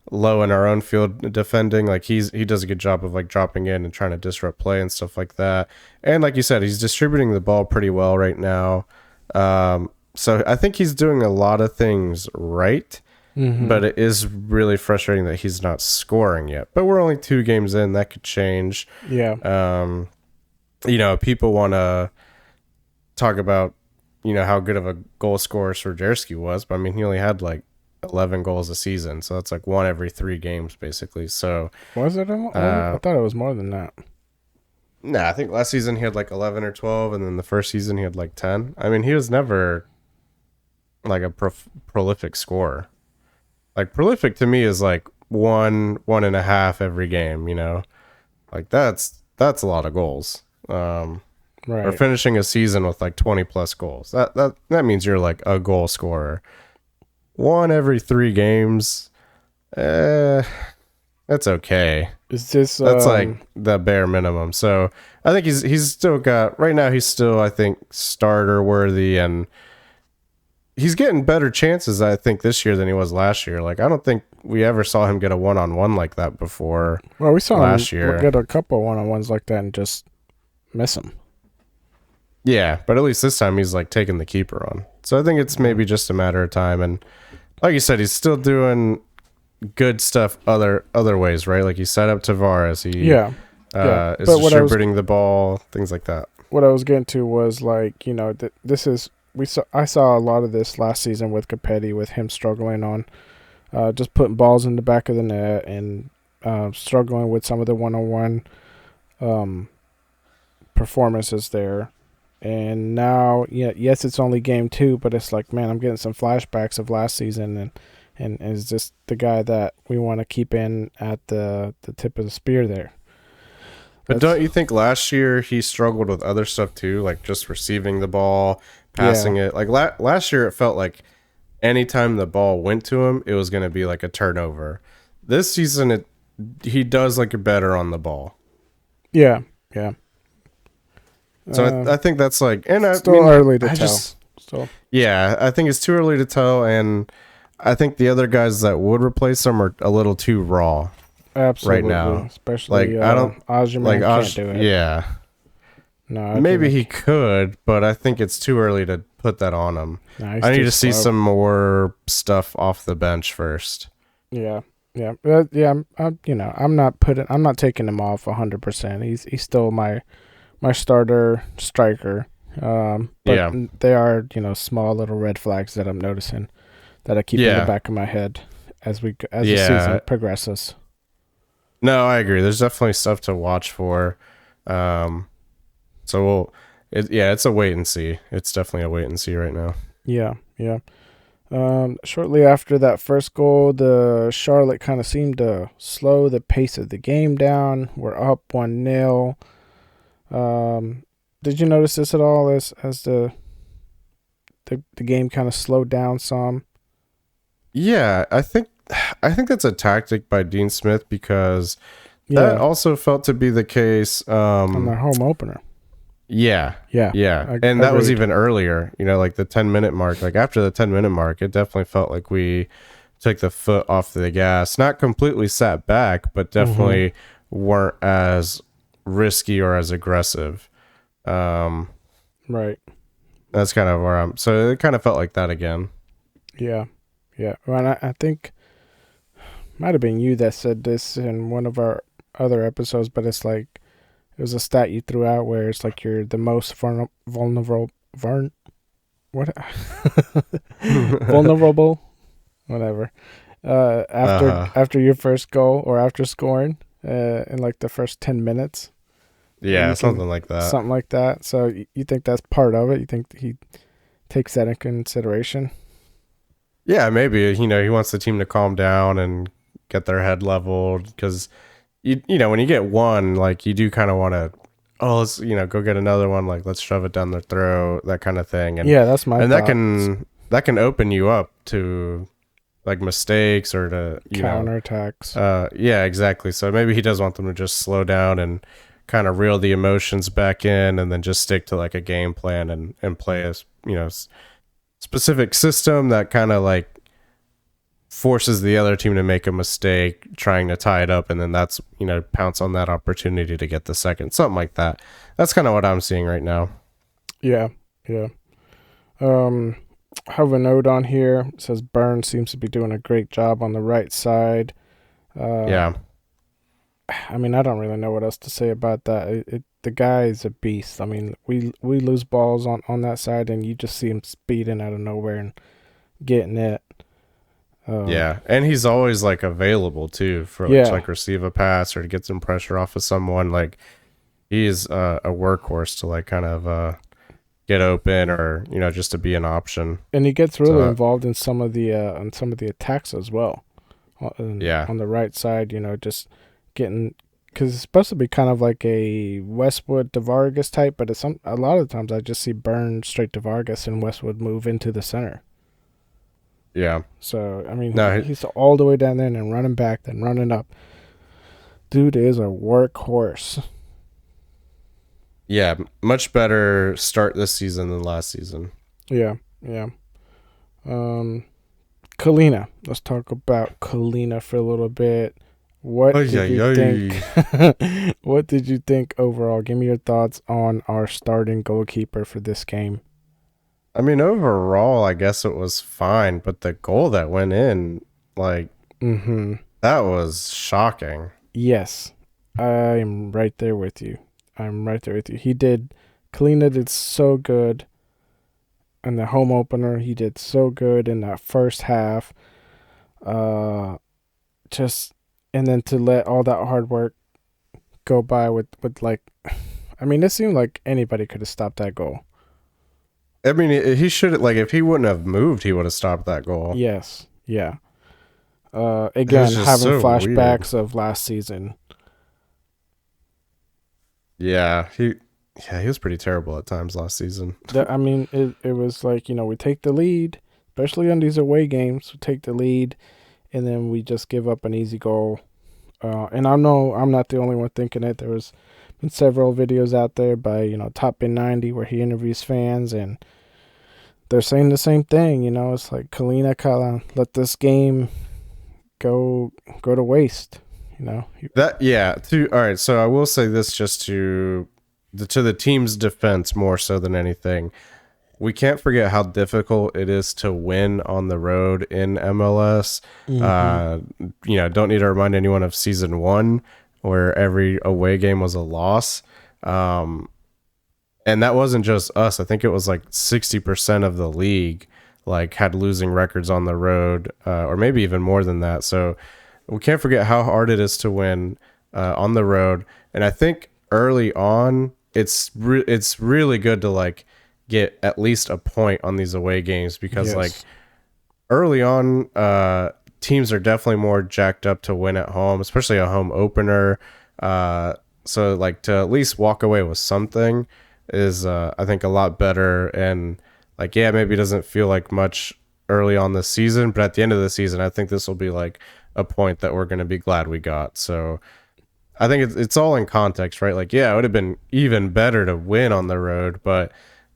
low in our own field defending. Like he does a good job of like dropping in and trying to disrupt play and stuff like that. And like you said, he's distributing the ball pretty well right now. So I think he's doing a lot of things right. But it is really frustrating that he's not scoring yet. But we're only 2 games in. That could change. Yeah. People want to talk about, how good of a goal scorer Swiderski was. But, I mean, he only had, like, 11 goals a season. So that's, like, 1 every 3 games, basically. So was it? I thought it was more than that. Nah, I think last season he had, like, 11 or 12. And then the first season he had, like, 10. I mean, he was never, like, a prolific scorer. Like, prolific to me is like 1.5 every game, like that's a lot of goals. Right. Or finishing a season with like 20 plus goals. That means you're like a goal scorer. 1 every 3 games, that's okay. Is this that's like the bare minimum. So I think he's still got right now. He's still, I think, starter worthy, and he's getting better chances, I think, this year than he was last year. Like, I don't think we ever saw him get a one-on-one like that before. Well, we saw last him year get a couple one-on-ones like that and just miss them. Yeah, but at least this time he's like taking the keeper on. So I think it's maybe just a matter of time. And like you said, he's still doing good stuff other ways, right? Like he set up Tavares. He is distributing the ball, things like that. What I was getting to was like, this is. I saw a lot of this last season with Capetti, with him struggling on just putting balls in the back of the net and struggling with some of the one-on-one performances there. And now, yes, it's only game 2, but it's like, man, I'm getting some flashbacks of last season, and is this the guy that we want to keep in at the tip of the spear there? But don't you think last year he struggled with other stuff too, like just receiving the ball, passing it? Like last year, it felt like anytime the ball went to him, it was going to be like a turnover. This season, he does like better on the ball. Yeah. So I think that's like, and still early to tell. Yeah, I think it's too early to tell, and I think the other guys that would replace him are a little too raw. Absolutely, right now, especially like I don't like can't do it. Yeah, No, maybe he could, but I think it's too early to put that on him. No, I need to see some more stuff off the bench first. Yeah, yeah, yeah. I'm not taking him off 100%. He's still my starter striker. But Yeah. they are small little red flags that I'm noticing that I keep in the back of my head as the season progresses. No, I agree. There's definitely stuff to watch for. It's a wait and see. It's definitely a wait and see right now. Yeah, yeah. Shortly after that first goal, the Charlotte kind of seemed to slow the pace of the game down. We're up 1-0. Did you notice this at all as the game kind of slowed down some? Yeah, I think that's a tactic by Dean Smith because that also felt to be the case on their home opener. Yeah. And that was even earlier, like the 10-minute mark. Like after the 10-minute mark, it definitely felt like we took the foot off the gas. Not completely sat back, but definitely weren't as risky or as aggressive. Right. That's kind of where so it kind of felt like that again. Yeah. Well, I think might have been you that said this in one of our other episodes, but it's like it was a stat you threw out where it's like you're the most vulnerable, whatever. After your first goal or after scoring in like the first 10 minutes. Yeah, something like that. Something like that. So you think that's part of it? You think he takes that in consideration? Yeah, maybe. He wants the team to calm down and get their head leveled because you when you get one, like you do kind of want to, let's go get another one, like let's shove it down their throat, that kind of thing. And yeah, that's my. And thoughts. that can open you up to like mistakes or to counterattacks. Yeah, exactly. So maybe he does want them to just slow down and kind of reel the emotions back in, and then just stick to like a game plan and play a specific system that kind of like forces the other team to make a mistake trying to tie it up, and then that's pounce on that opportunity to get the second, something like that. That's kind of what I'm seeing right now. Yeah. Have a note on here. It says Burns seems to be doing a great job on the right side. Yeah, I mean, I don't really know what else to say about that. The guy is a beast. I mean, we lose balls on that side, and you just see him speeding out of nowhere and getting it. Yeah, and he's always like available too for like receive a pass or to get some pressure off of someone. Like he's a workhorse to like kind of get open or just to be an option. And he gets really involved in some of the attacks as well. On the right side, just getting, because it's supposed to be kind of like a Westwood to Vargas type, but a lot of times I just see Burns straight to Vargas and Westwood move into the center. Yeah. So, I mean, he's all the way down there and running back, then running up. Dude is a workhorse. Yeah, much better start this season than last season. Yeah. Kalina. Let's talk about Kalina for a little bit. What did you think? What did you think overall? Give me your thoughts on our starting goalkeeper for this game. I mean, overall, I guess it was fine, but the goal that went in, like, that was shocking. Yes, I'm right there with you. Kalina did so good in the home opener. He did so good in that first half. And then to let all that hard work go by with like, I mean, it seemed like anybody could have stopped that goal. I mean, he should have, like, if he wouldn't have moved, he would have stopped that goal. Yes. Yeah. Again, having flashbacks of last season. Yeah, he was pretty terrible at times last season. I mean, it was like, we take the lead, especially on these away games. We take the lead, and then we just give up an easy goal. And I know I'm not the only one thinking it. There was been several videos out there by, Top Bin 90 where he interviews fans, and they're saying the same thing. It's like Kalina kind of let this game go to waste. All right, so I will say this just to to the team's defense more so than anything. We can't forget how difficult it is to win on the road in MLS. Don't need to remind anyone of season 1, where every away game was a loss. And that wasn't just us. I think it was like 60% of the league like had losing records on the road, or maybe even more than that. So we can't forget how hard it is to win on the road. And I think early on, it's really good to like get at least a point on these away games, because like early on, teams are definitely more jacked up to win at home, especially a home opener. So like to at least walk away with something is I think a lot better. And like, yeah, maybe it doesn't feel like much early on this season, but at the end of the season, I think this will be like a point that we're going to be glad we got. So I think it's all in context, right? Like, yeah, it would have been even better to win on the road, but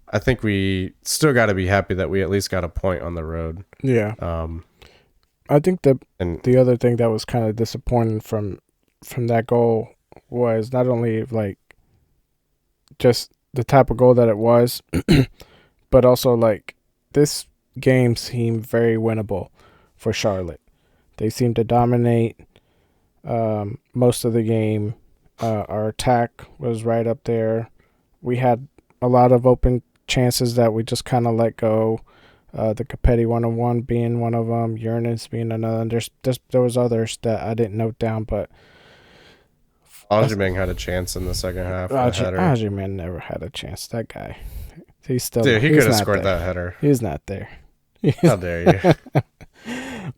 I think we still got to be happy that we at least got a point on the road. Yeah. I think the other thing that was kind of disappointing from that goal was not only like just the type of goal that it was, but also like this game seemed very winnable for Charlotte. They seemed to dominate most of the game. Our attack was right up there. We had a lot of open chances that we just kind of let go. The Capetti 101 being one of them, Uranus being another. And there was others that I didn't note down, but Ajimang had a chance in the second half. Ajimang never had a chance. That guy, he could have scored that header. He's not there. How dare you?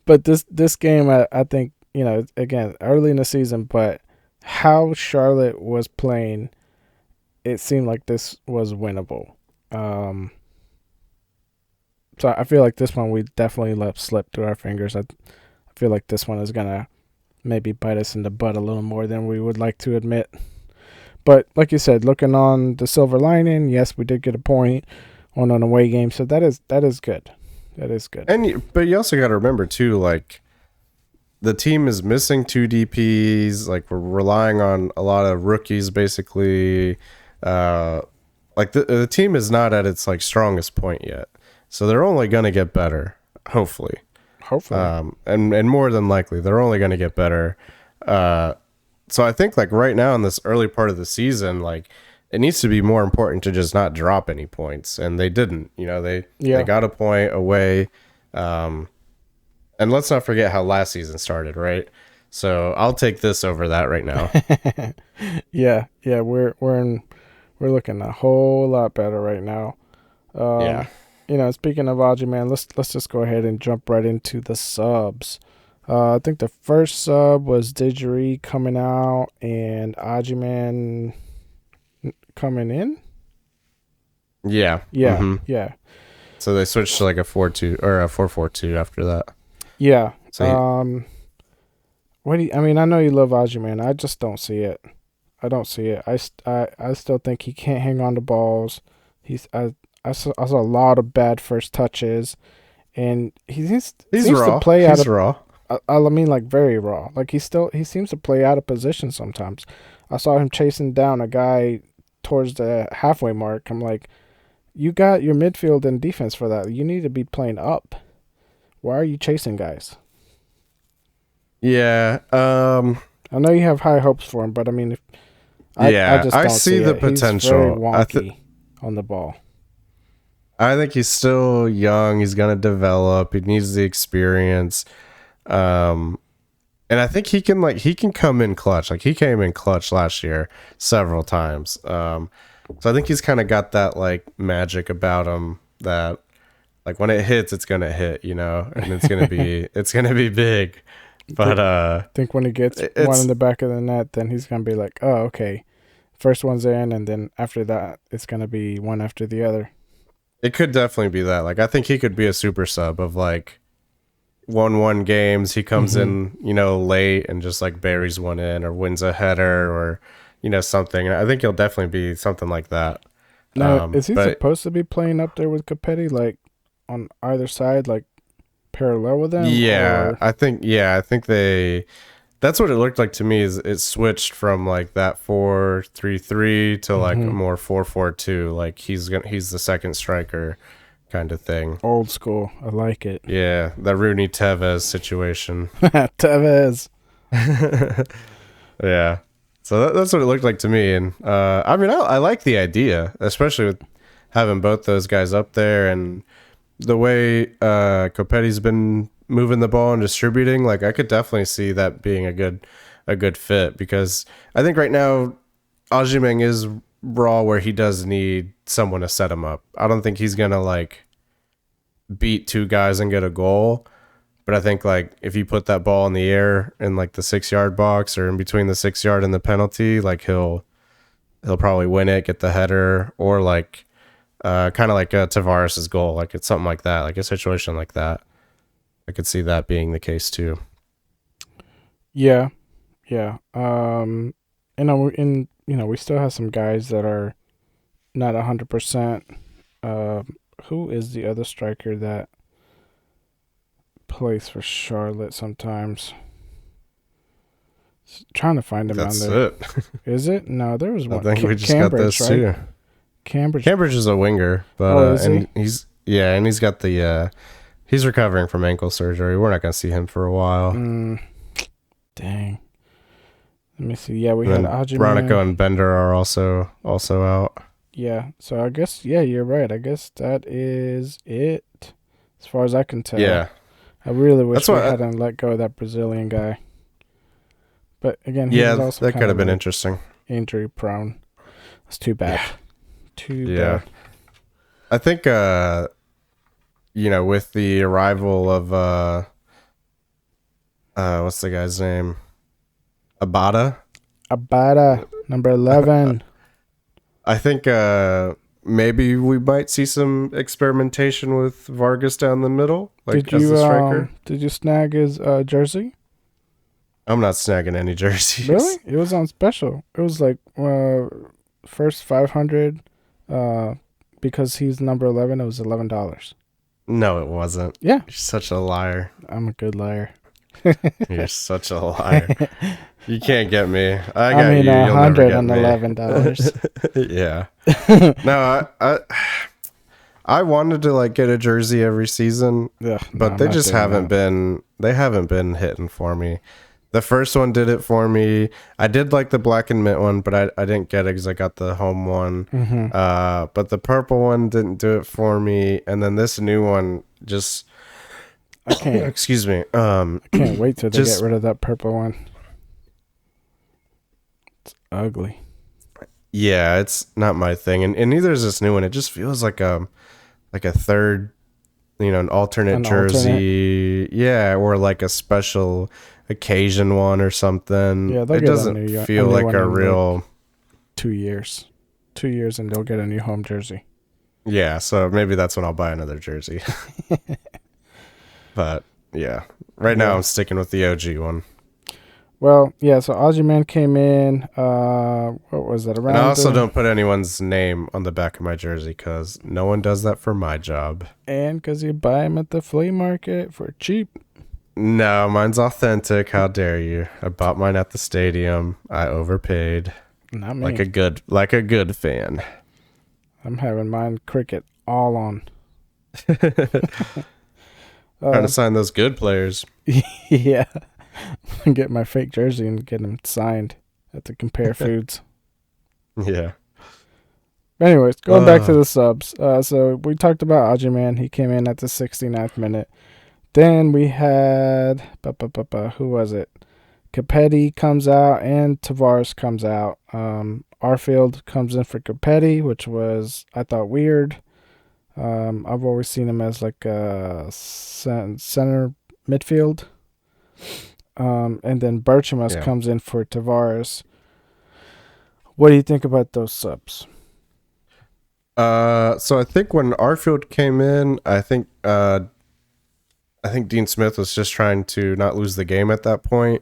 But this game, I think, again, early in the season, but how Charlotte was playing, it seemed like this was winnable. So I feel like this one we definitely let slip through our fingers. I feel like this one is going to maybe bite us in the butt a little more than we would like to admit. But like you said, looking on the silver lining, yes, we did get a point on an away game. So that is good. That is good. But you also got to remember too, like the team is missing 2 DPs. Like we're relying on a lot of rookies, basically. Like the team is not at its like strongest point yet, so they're only going to get better, hopefully. And more than likely, they're only going to get better. So I think like right now in this early part of the season, like it needs to be more important to just not drop any points, and they didn't. They got a point away. And let's not forget how last season started, right? So I'll take this over that right now. Yeah, we're looking a whole lot better right now. Speaking of Ajimang, let's just go ahead and jump right into the subs. I think the first sub was Didgery coming out and Ajimang coming in. Yeah. Yeah. So they switched to like a 4-2 or a 4-4-2 after that. Yeah. So I know you love Ajimang. I just don't see it. I don't see it. I still think he can't hang on to balls. I saw a lot of bad first touches, and he seems raw. to play He's raw. I mean, like very raw. Like he seems to play out of position sometimes. I saw him chasing down a guy towards the halfway mark. I'm like, you got your midfield and defense for that. You need to be playing up. Why are you chasing guys? Yeah. I know you have high hopes for him, but I mean, I just don't see the potential. He's very wonky on the ball. I think he's still young. He's going to develop. He needs the experience. And I think he can come in clutch. Like he came in clutch last year several times. So I think he's kind of got that like magic about him that like when it hits, it's going to hit, and it's going to be big. But I think when he gets one in the back of the net, then he's going to be like, oh, okay. First one's in, and then after that, it's going to be one after the other. It could definitely be that. Like, I think he could be a super sub of like 1-1 games. He comes in, late and just like buries one in or wins a header or, something. I think he'll definitely be something like that. Now, is he supposed to be playing up there with Capetti, like on either side, like parallel with them? Yeah, I think they That's what it looked like to me. Is it switched from like that 4-3-3 to like a more 4-4-2. Like he's the second striker kind of thing. Old school. I like it. Yeah, the Rooney Tevez situation. Tevez. Yeah. So that's what it looked like to me. And I mean, I like the idea, especially with having both those guys up there and the way Copetti's been moving the ball and distributing. Like, I could definitely see that being a good fit, because I think right now Osimhen is raw where he does need someone to set him up. I don't think he's gonna like beat two guys and get a goal. But I think, like, if you put that ball in the air in, like, the 6-yard box or in between the 6-yard and the penalty, like, he'll probably win it, get the header, or, like, kind of like Tavares' goal. Like, it's something like that, like a situation like that. I could see that being the case, too. Yeah. Yeah. And, we still have some guys that are not 100%. Who is the other striker that plays for Charlotte sometimes? Trying to find him on there. That's it. Is it? No, there was one. I think we just got this right? too. Cambridge is a winger, but is he? he's got the he's recovering from ankle surgery. We're not gonna see him for a while. Dang. Let me see. Yeah, we had Osimhen. Bronico and Bender are also out. Yeah, so I guess you're right. I guess that is it, as far as I can tell. Yeah. I really wish we hadn't let go of that Brazilian guy. But again, he was also that could have been interesting. Injury prone. That's too bad. Yeah. Too bad. I think with the arrival of what's the guy's name? Abada, number 11. I think maybe we might see some experimentation with Vargas down the middle, like as the striker. Did you snag his jersey? I'm not snagging any jerseys. Really? It was on special. It was like first 500. Because he's number 11, it was $11. No, it wasn't. Yeah. You're such a liar. I'm a good liar. You're such a liar. You can't get me. I got you. You'll never get me. $111. Yeah. No, I wanted to like get a jersey every season, but they just haven't been. They haven't been hitting for me. The first one did it for me. I did like the black and mint one, but I didn't get it because I got the home one. But the purple one didn't do it for me, and then this new one just. I can't. Excuse me. I can't wait till they get rid of that purple one. It's ugly. Yeah, it's not my thing, and neither is this new one. It just feels like a third, an alternate jersey. Yeah, or like a special occasion one or something. Yeah, it doesn't feel like a real 2 years. 2 years and they'll get a new home jersey. Yeah, so maybe that's when I'll buy another jersey. But yeah, right now I'm sticking with the OG one. Well, yeah, so Osimhen came in, what was that, around? And I also don't put anyone's name on the back of my jersey because no one does that for my job. And because you buy them at the flea market for cheap. No, mine's authentic. How dare you? I bought mine at the stadium. I overpaid. Not me. Like a good fan. I'm having mine cricket all on. Trying to sign those good players. Yeah. Get my fake jersey and get them signed at the Compare Foods. Yeah. Anyways, going back to the subs. So we talked about Osimhen. He came in at the 69th minute. Then we had, who was it? Capetti comes out and Tavares comes out. Arfield comes in for Capetti, which was, I thought, weird. I've always seen him as like a center midfield. And then Berchamas comes in for Tavares. What do you think about those subs? So I think when Arfield came in, I think Dean Smith was just trying to not lose the game at that point,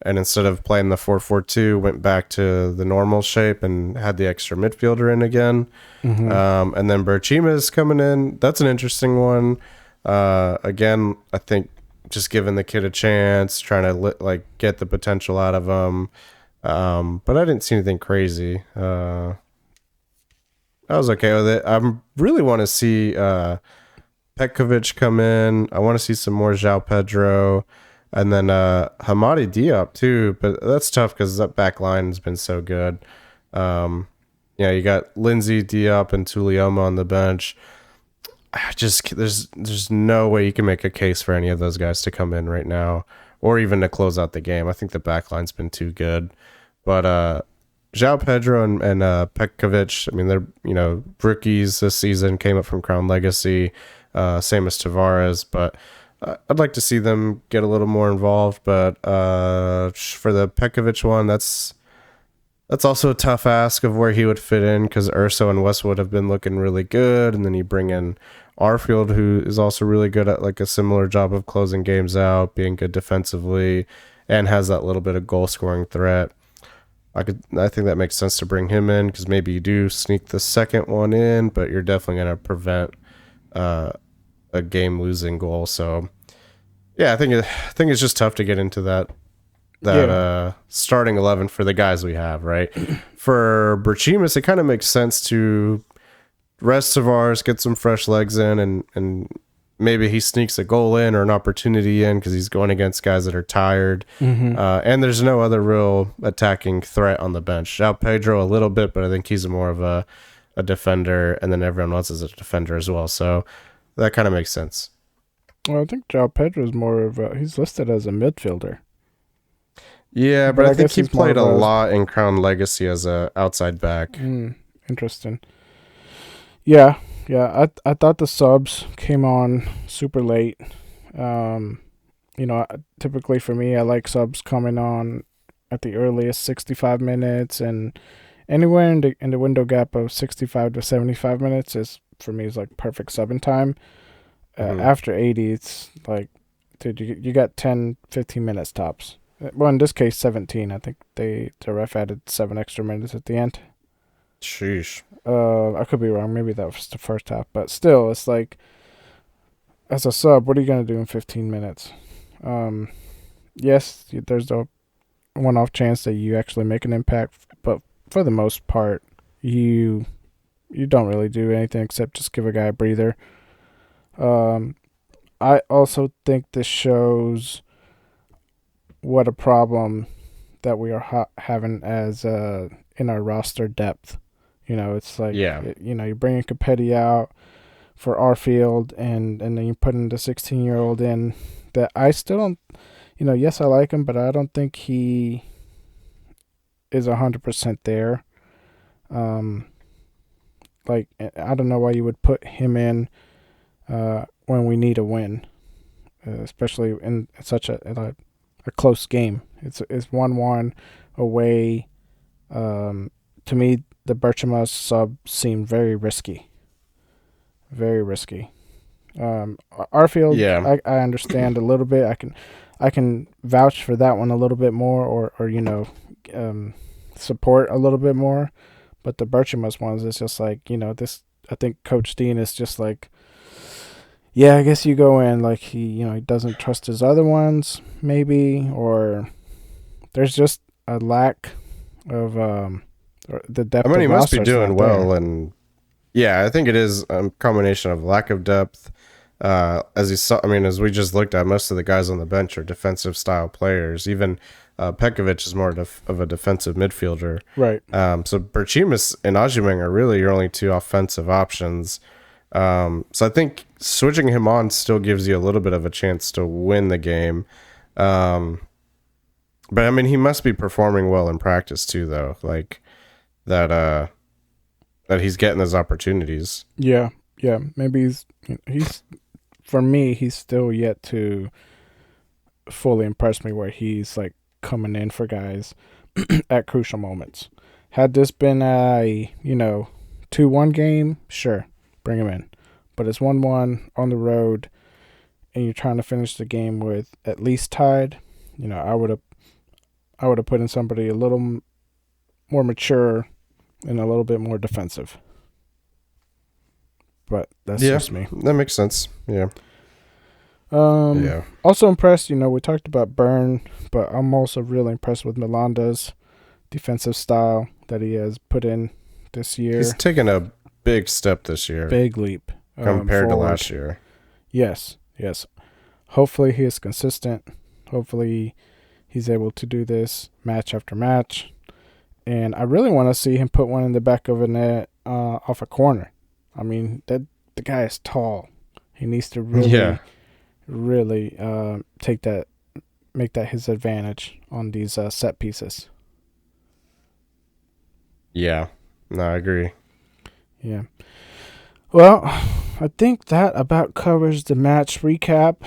and instead of playing the 4-4-2, went back to the normal shape and had the extra midfielder in again. Mm-hmm. And then Berchamas coming in. That's an interesting one. Again, I think just giving the kid a chance, trying to get the potential out of him. But I didn't see anything crazy. I was okay with it. I really want to see Petkovic come in. I want to see some more João Pedro, and then Hamadi Diop too. But that's tough because that back line has been so good. You got Lindsay, Diop, and Tulioma on the bench. There's no way you can make a case for any of those guys to come in right now, or even to close out the game. I think the back line's been too good. But João Pedro and Petkovic, I mean, they're rookies this season, came up from Crown Legacy, same as Tavares. But I'd like to see them get a little more involved. But for the Petkovic one, that's also a tough ask of where he would fit in, because Urso and Westwood have been looking really good, and then you bring in Arfield, who is also really good at like a similar job of closing games out, being good defensively, and has that little bit of goal scoring threat. I think that makes sense to bring him in, because maybe you do sneak the second one in, but you're definitely going to prevent a game losing goal. So yeah, I think it's just tough to get into that starting 11 for the guys we have, right? For Berchimus, it kind of makes sense to rest Tavares, get some fresh legs in, and maybe he sneaks a goal in or an opportunity in because he's going against guys that are tired. And there's no other real attacking threat on the bench. João Pedro a little bit, but I think he's more of a defender, and then everyone else is a defender as well. So that kind of makes sense. Well, I think João Pedro is more of he's listed as a midfielder. Yeah, but I think he played a lot in Crown Legacy as a outside back. Interesting. Yeah. I thought the subs came on super late. Typically for me, I like subs coming on at the earliest 65 minutes, and anywhere in the window gap of 65 to 75 minutes is for me is like perfect subbing time. After 80, it's like, dude, you got 10, 15 minutes tops. Well, in this case, 17. I think the ref added 7 extra minutes at the end. Sheesh. I could be wrong. Maybe that was the first half. But still, it's like, as a sub, what are you going to do in 15 minutes? Yes, there's a one-off chance that you actually make an impact. But for the most part, you don't really do anything except just give a guy a breather. I also think this shows what a problem that we are having as in our roster depth. It's like, you bring Capetti out for Arfield, and then you put in the 16-year-old in that I still don't, yes, I like him, but I don't think he is 100% there. Like, I don't know why you would put him in when we need a win, especially in such a close game. It's 1-1 away. To me, the Berchimus sub seemed very risky. Very risky. Arfield, yeah. I understand a little bit. I can vouch for that one a little bit more, or support a little bit more. But the Berchimus ones, it's just like, this. I think Coach Dean is just like, yeah, I guess you go in, like he doesn't trust his other ones, maybe, or there's just a lack of the depth. I mean, he must be doing well, and yeah, I think it is a combination of lack of depth. As we just looked at, most of the guys on the bench are defensive style players. Even Petkovic is more of a defensive midfielder, right? So Berchimus and Ajimeng are really your only two offensive options. So I think switching him on still gives you a little bit of a chance to win the game. But I mean, he must be performing well in practice too, though. Like that he's getting those opportunities. Yeah. Maybe he's for me, he's still yet to fully impress me where he's like coming in for guys at crucial moments. Had this been a 2-1 game, sure, bring him in. But it's 1-1 on the road, and you're trying to finish the game with at least tied. I would have put in somebody a little more mature and a little bit more defensive. But that's just me. That makes sense. Yeah. Yeah. Also impressed, we talked about Byrne, but I'm also really impressed with Miranda's defensive style that he has put in this year. He's taken a big step this year. Big leap. Compared to forward. last year. Yes. Hopefully he is consistent. Hopefully he's able to do this match after match. And I really want to see him put one in the back of a net off a corner. I mean, the guy is tall. He needs to really make that his advantage on these set pieces. Yeah. No, I agree. Yeah. Well, I think that about covers the match recap.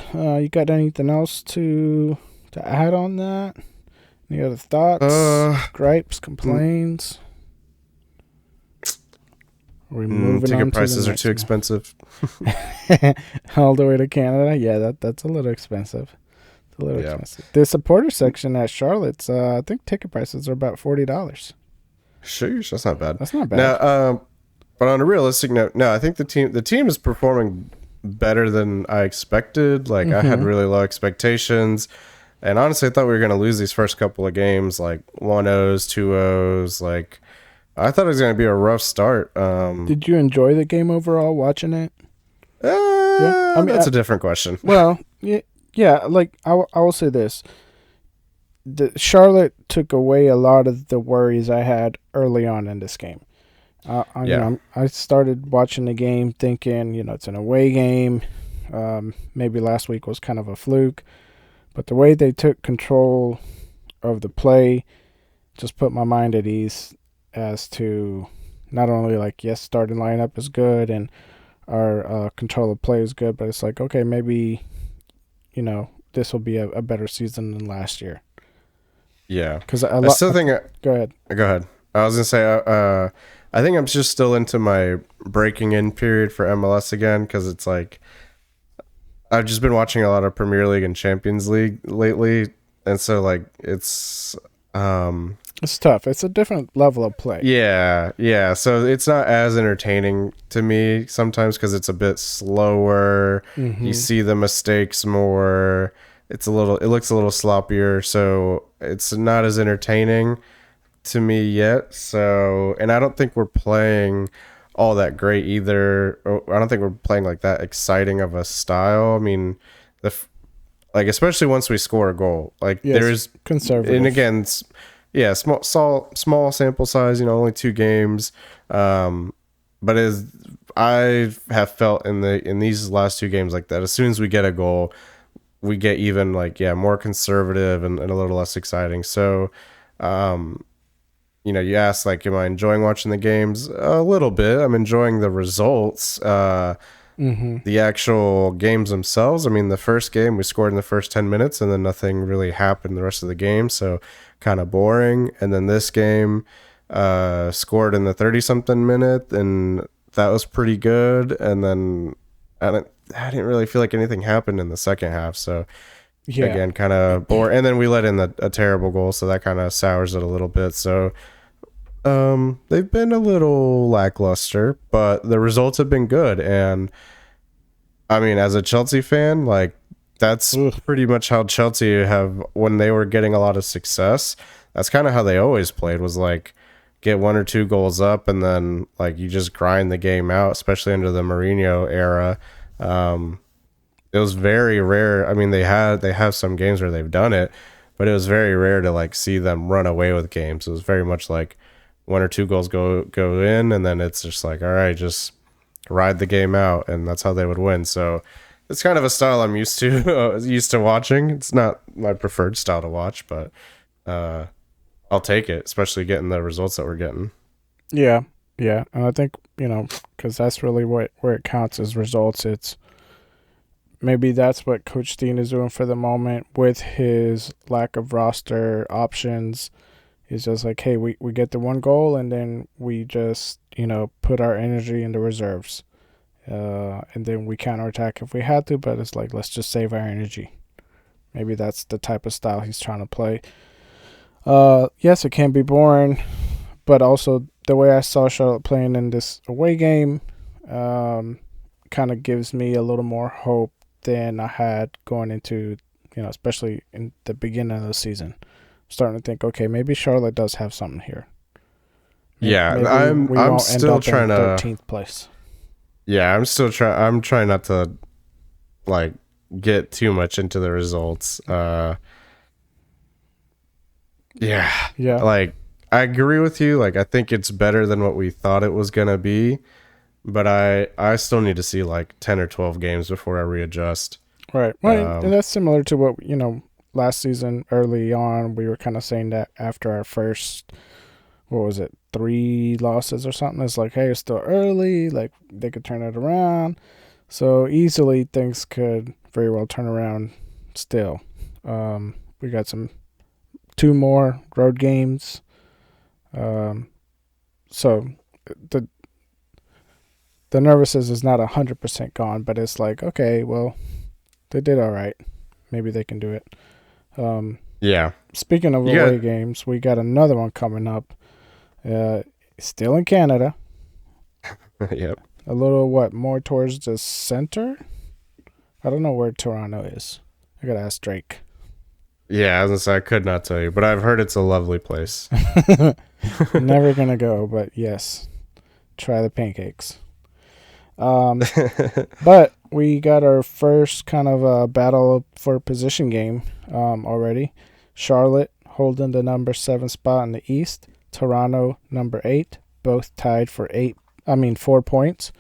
You got anything else to add on that? Any other thoughts? Gripes, complaints? Ticket prices are too expensive. All the way to Canada? Yeah, that's a little expensive. It's a little expensive. The supporter section at Charlotte's, I think ticket prices are about $40. Sheesh, that's not bad. That's not bad. Now, but on a realistic note, no, I think the team is performing better than I expected. Like, I had really low expectations. And honestly, I thought we were going to lose these first couple of games, like 1-0s, 2-0s. Like, I thought it was going to be a rough start. Did you enjoy the game overall, watching it? Yeah, I mean, that's a different question. Well, yeah. Like, I will say this. The Charlotte took away a lot of the worries I had early on in this game. I started watching the game thinking, it's an away game. Maybe last week was kind of a fluke. But the way they took control of the play just put my mind at ease as to not only yes, starting lineup is good and our control of play is good, but it's like, okay, maybe, this will be a better season than last year. Yeah. Because I still think... Go ahead. Go ahead. I was going to say, I think I'm just still into my breaking in period for MLS again, because it's like... I've just been watching a lot of Premier League and Champions League lately, and so it's tough. It's a different level of play. Yeah. So it's not as entertaining to me sometimes because it's a bit slower. Mm-hmm. You see the mistakes more. It looks a little sloppier, so it's not as entertaining to me yet. So, and I don't think we're playing all that great either. I don't think we're playing like that exciting of a style. I mean, especially once we score a goal, there's conservative. And again, small sample size. Only 2 games. But I have felt in these last 2 games like that. As soon as we get a goal, we get even more conservative and a little less exciting. So, you asked am I enjoying watching the games? A little bit. I'm enjoying the results. The actual games themselves. I mean, the first game we scored in the first 10 minutes and then nothing really happened the rest of the game. So kind of boring. And then this game scored in the 30-something minute and that was pretty good. And then I didn't really feel like anything happened in the second half. So again, kind of boring. And then we let in a terrible goal. So that kind of sours it a little bit. So they've been a little lackluster, but the results have been good. And I mean, as a Chelsea fan, that's pretty much how Chelsea have, when they were getting a lot of success, that's kind of how they always played, was get 1 or 2 goals up and then you just grind the game out, especially under the Mourinho era. It was very rare. I mean, they have some games where they've done it, but it was very rare to see them run away with games. It was very much 1 or 2 goals go in, and then it's just all right, just ride the game out, and that's how they would win. So it's kind of a style I'm used to watching. It's not my preferred style to watch, but I'll take it, especially getting the results that we're getting. Yeah, and I think because that's really where it counts is results. It's maybe that's what Coach Steen is doing for the moment with his lack of roster options. He's just hey, we get the 1 goal and then we just, put our energy in the reserves. And then we counterattack if we had to, but it's let's just save our energy. Maybe that's the type of style he's trying to play. Yes, it can be boring, but also the way I saw Charlotte playing in this away game kind of gives me a little more hope than I had going into, especially in the beginning of the season. I'm starting to think, okay, maybe Charlotte does have something here. Yeah, Maybe we I'm won't end still up trying in to. 13th place. Yeah, I'm trying not to like get too much into the results. Yeah. Yeah. Like I agree with you. Like I think it's better than what we thought it was gonna be, but I still need to see like 10 or 12 games before I readjust. Right. And that's similar to what, last season early on, we were kind of saying that after our first, what was it, 3 losses or something. It's like, hey, it's still early. Like, they could turn it around. So easily things could very well turn around still. We got 2 more road games. So the nervousness is not 100% gone, but it's like, okay, well, they did all right. Maybe they can do it. Yeah. Speaking of away games, we got another one coming up. Still in Canada. Yep. A little, more towards the center? I don't know where Toronto is. I got to ask Drake. Yeah, as I say, I could not tell you, but I've heard it's a lovely place. Never going to go, but yes. Try the pancakes. But we got our first kind of battle for position game already. Charlotte holding the number 7 spot in the East. Toronto number 8, both tied for 4 points.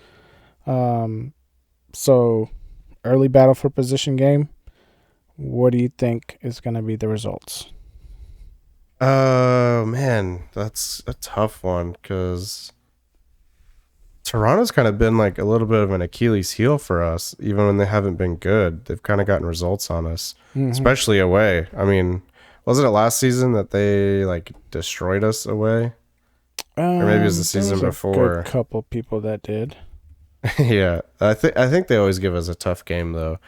So early battle for position game. What do you think is going to be the results? Oh man, that's a tough one because Toronto's kind of been like a little bit of an Achilles heel for us, even when they haven't been good. They've kind of gotten results on us, especially away. I mean, wasn't it last season that they like destroyed us away? Or maybe it was the season before. A couple people that did. Yeah, I think they always give us a tough game though.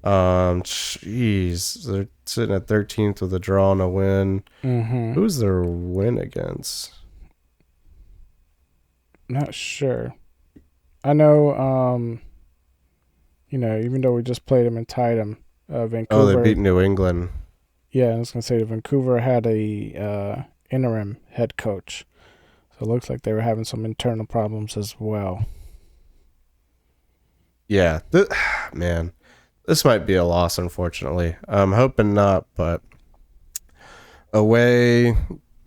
Jeez, they're sitting at 13th with a draw and a win. Who's their win against? Not sure. I know, even though we just played them and tied them, Vancouver. Oh, they beat New England. Yeah, I was going to say Vancouver had a interim head coach. So it looks like they were having some internal problems as well. Yeah, man, this might be a loss, unfortunately. I'm hoping not, but away,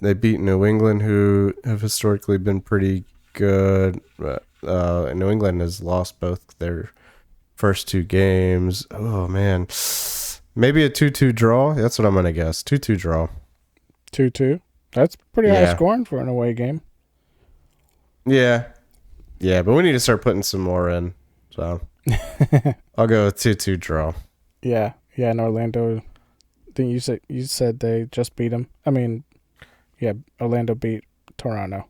they beat New England, who have historically been pretty good. But New England has lost both their first 2 games. Oh, man. Maybe a 2-2 draw. That's what I'm going to guess. 2-2 draw. 2-2? That's pretty high scoring for an away game. Yeah. Yeah, but we need to start putting some more in. So I'll go with 2-2 draw. Yeah. Yeah, in Orlando, I think you said they just beat them. I mean, yeah, Orlando beat Toronto.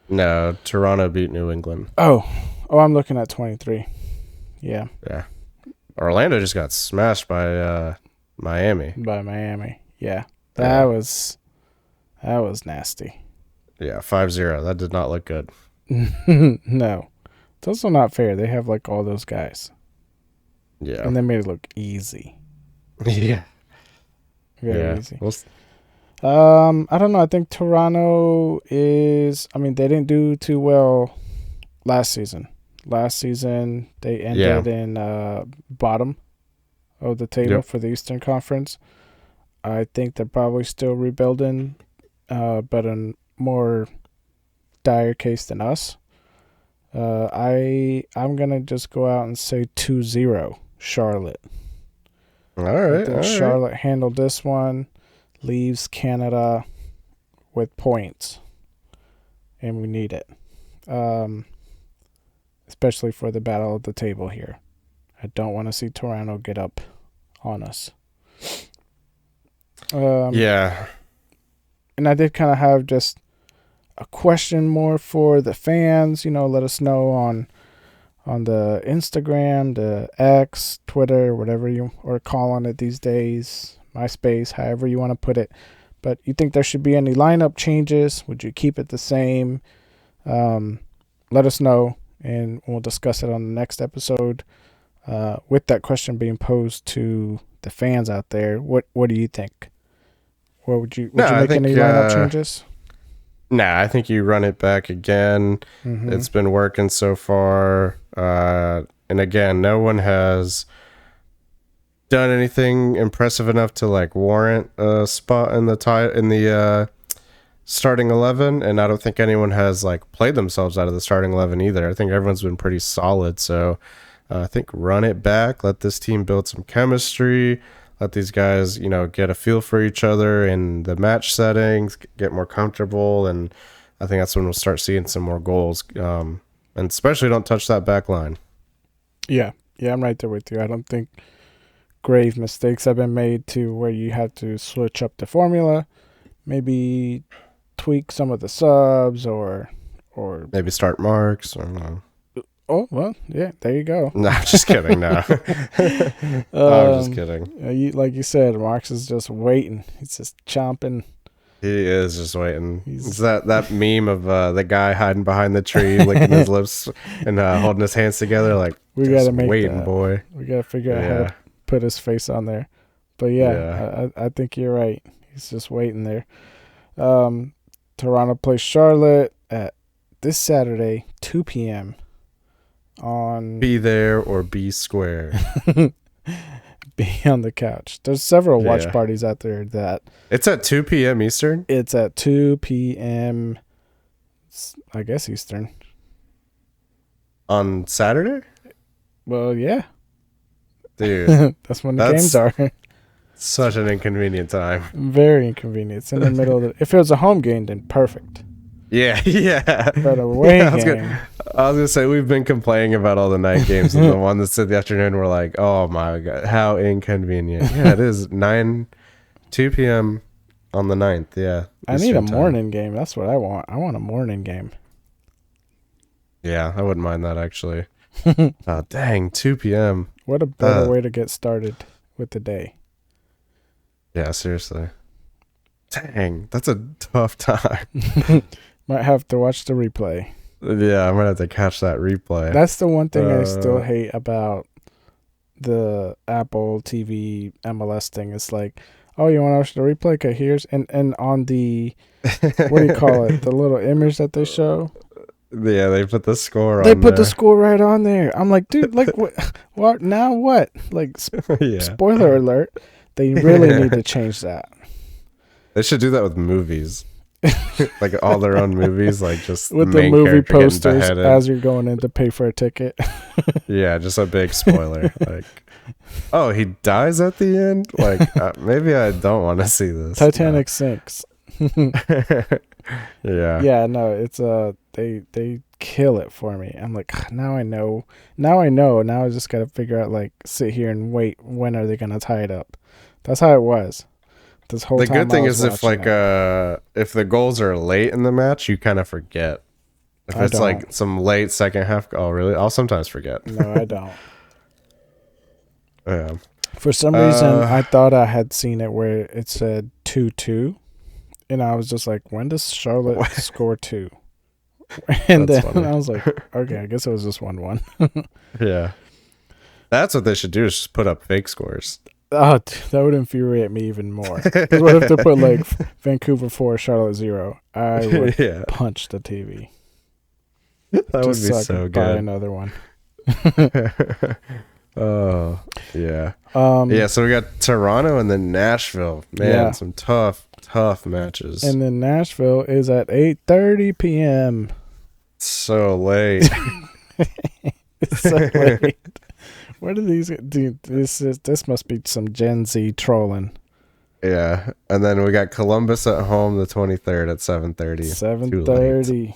No, Toronto beat New England. Oh, I'm looking at 23. Yeah. Yeah. Orlando just got smashed by Miami. By Miami. Yeah. That was nasty. Yeah, 5-0. That did not look good. No. It's also not fair. They have like all those guys. Yeah. And they made it look easy. Yeah. Very easy. I don't know. I think Toronto is, they didn't do too well last season. Last season, they ended in bottom of the table for the Eastern Conference. I think they're probably still rebuilding, but in more dire case than us. I'm going to just go out and say 2-0 Charlotte. All right. I think Charlotte handled this one, leaves Canada with points, and we need it. Especially for the battle of the table here. I don't want to see Toronto get up on us. Yeah. And I did kind of have just a question more for the fans. Let us know on the Instagram, the X, Twitter, whatever you are calling it these days, MySpace, however you want to put it. But you think there should be any lineup changes? Would you keep it the same? Let us know, and we'll discuss it on the next episode. with that question being posed to the fans out there, what do you think? What would you No, I make think, any lineup changes? Nah, I think you run it back again. Mm-hmm. It's been working so far. And again, no one has done anything impressive enough to like warrant a spot in the starting 11, and I don't think anyone has like played themselves out of the starting 11 either. I think everyone's been pretty solid. So I think run it back, let this team build some chemistry, let these guys, get a feel for each other in the match settings, get more comfortable, and I think that's when we'll start seeing some more goals. And especially don't touch that back line. Yeah, I'm right there with you. I don't think grave mistakes have been made to where you have to switch up the formula, maybe tweak some of the subs or Maybe start Marks. I don't know. oh well, yeah, there you go. No, I'm just kidding. No, I'm just kidding. Like you said, Marks is just waiting. He's just chomping. He is just waiting. It's that meme of the guy hiding behind the tree, licking his lips and holding his hands together, like We just gotta make waiting, that. boy. We gotta figure out how to put his face on there. But I think you're right. He's just waiting there. Toronto plays Charlotte at this Saturday, 2 p.m. on Be there or be square. Be on the couch. There's several watch parties out there that it's at 2 p.m. Eastern. It's at 2 p.m. I guess Eastern on Saturday. Well, yeah, dude, that's when the games are. Such an inconvenient time. Very inconvenient. It's in the middle of the. If it was a home game, then perfect. Yeah. But away game. I was gonna say we've been complaining about all the night games, and the one that's in the afternoon, we're like, oh my god, how inconvenient. Yeah, it is 2 p.m. on the 9th. Yeah, I need a morning game. That's what I want. I want a morning game. Yeah, I wouldn't mind that actually. Oh dang, 2 p.m. What a better way to get started with the day. Yeah, seriously. Dang, that's a tough time. Might have to watch the replay. Yeah, I'm gonna have to catch that replay. That's the one thing I still hate about the Apple TV MLS thing. It's like, oh, you want to watch the replay? Okay, here's and on the what do you call it? The little image that they show. Yeah, they put the score on. They put the score right on there. I'm like, dude, like what? Now what? Like, spoiler alert. They really need to change that. They should do that with movies. Like all their own movies, like just with the the movie posters as you're going in to pay for a ticket. Yeah, just a big spoiler. Like, oh, he dies at the end? Like, maybe I don't want to see this. Titanic sinks. Yeah. Yeah, no, it's they kill it for me. I'm like, now I know. Now I just gotta figure out, like, sit here and wait. When are they gonna tie it up? That's how it was. This whole the time good thing is if the goals are late in the match, you kind of forget. If it's like some late second half, oh really? I'll sometimes forget. No, I don't. Yeah. For some reason, I thought I had seen it where it said 2-2, and I was just like, when does Charlotte score 2? And that's then funny. I was like, okay, I guess it was just 1-1. Yeah. That's what they should do, is just put up fake scores. Oh, that would infuriate me even more. Because what if they put like Vancouver 4, Charlotte 0? I would punch the TV. That would be so good. Buy another one. Oh, yeah. Yeah, so we got Toronto and then Nashville. Man, some tough matches. And then Nashville is at 8:30 p.m. So late. It's so late. Where do these do? This must be some Gen Z trolling. Yeah, and then we got Columbus at home the 23rd at 7:30. 7:30.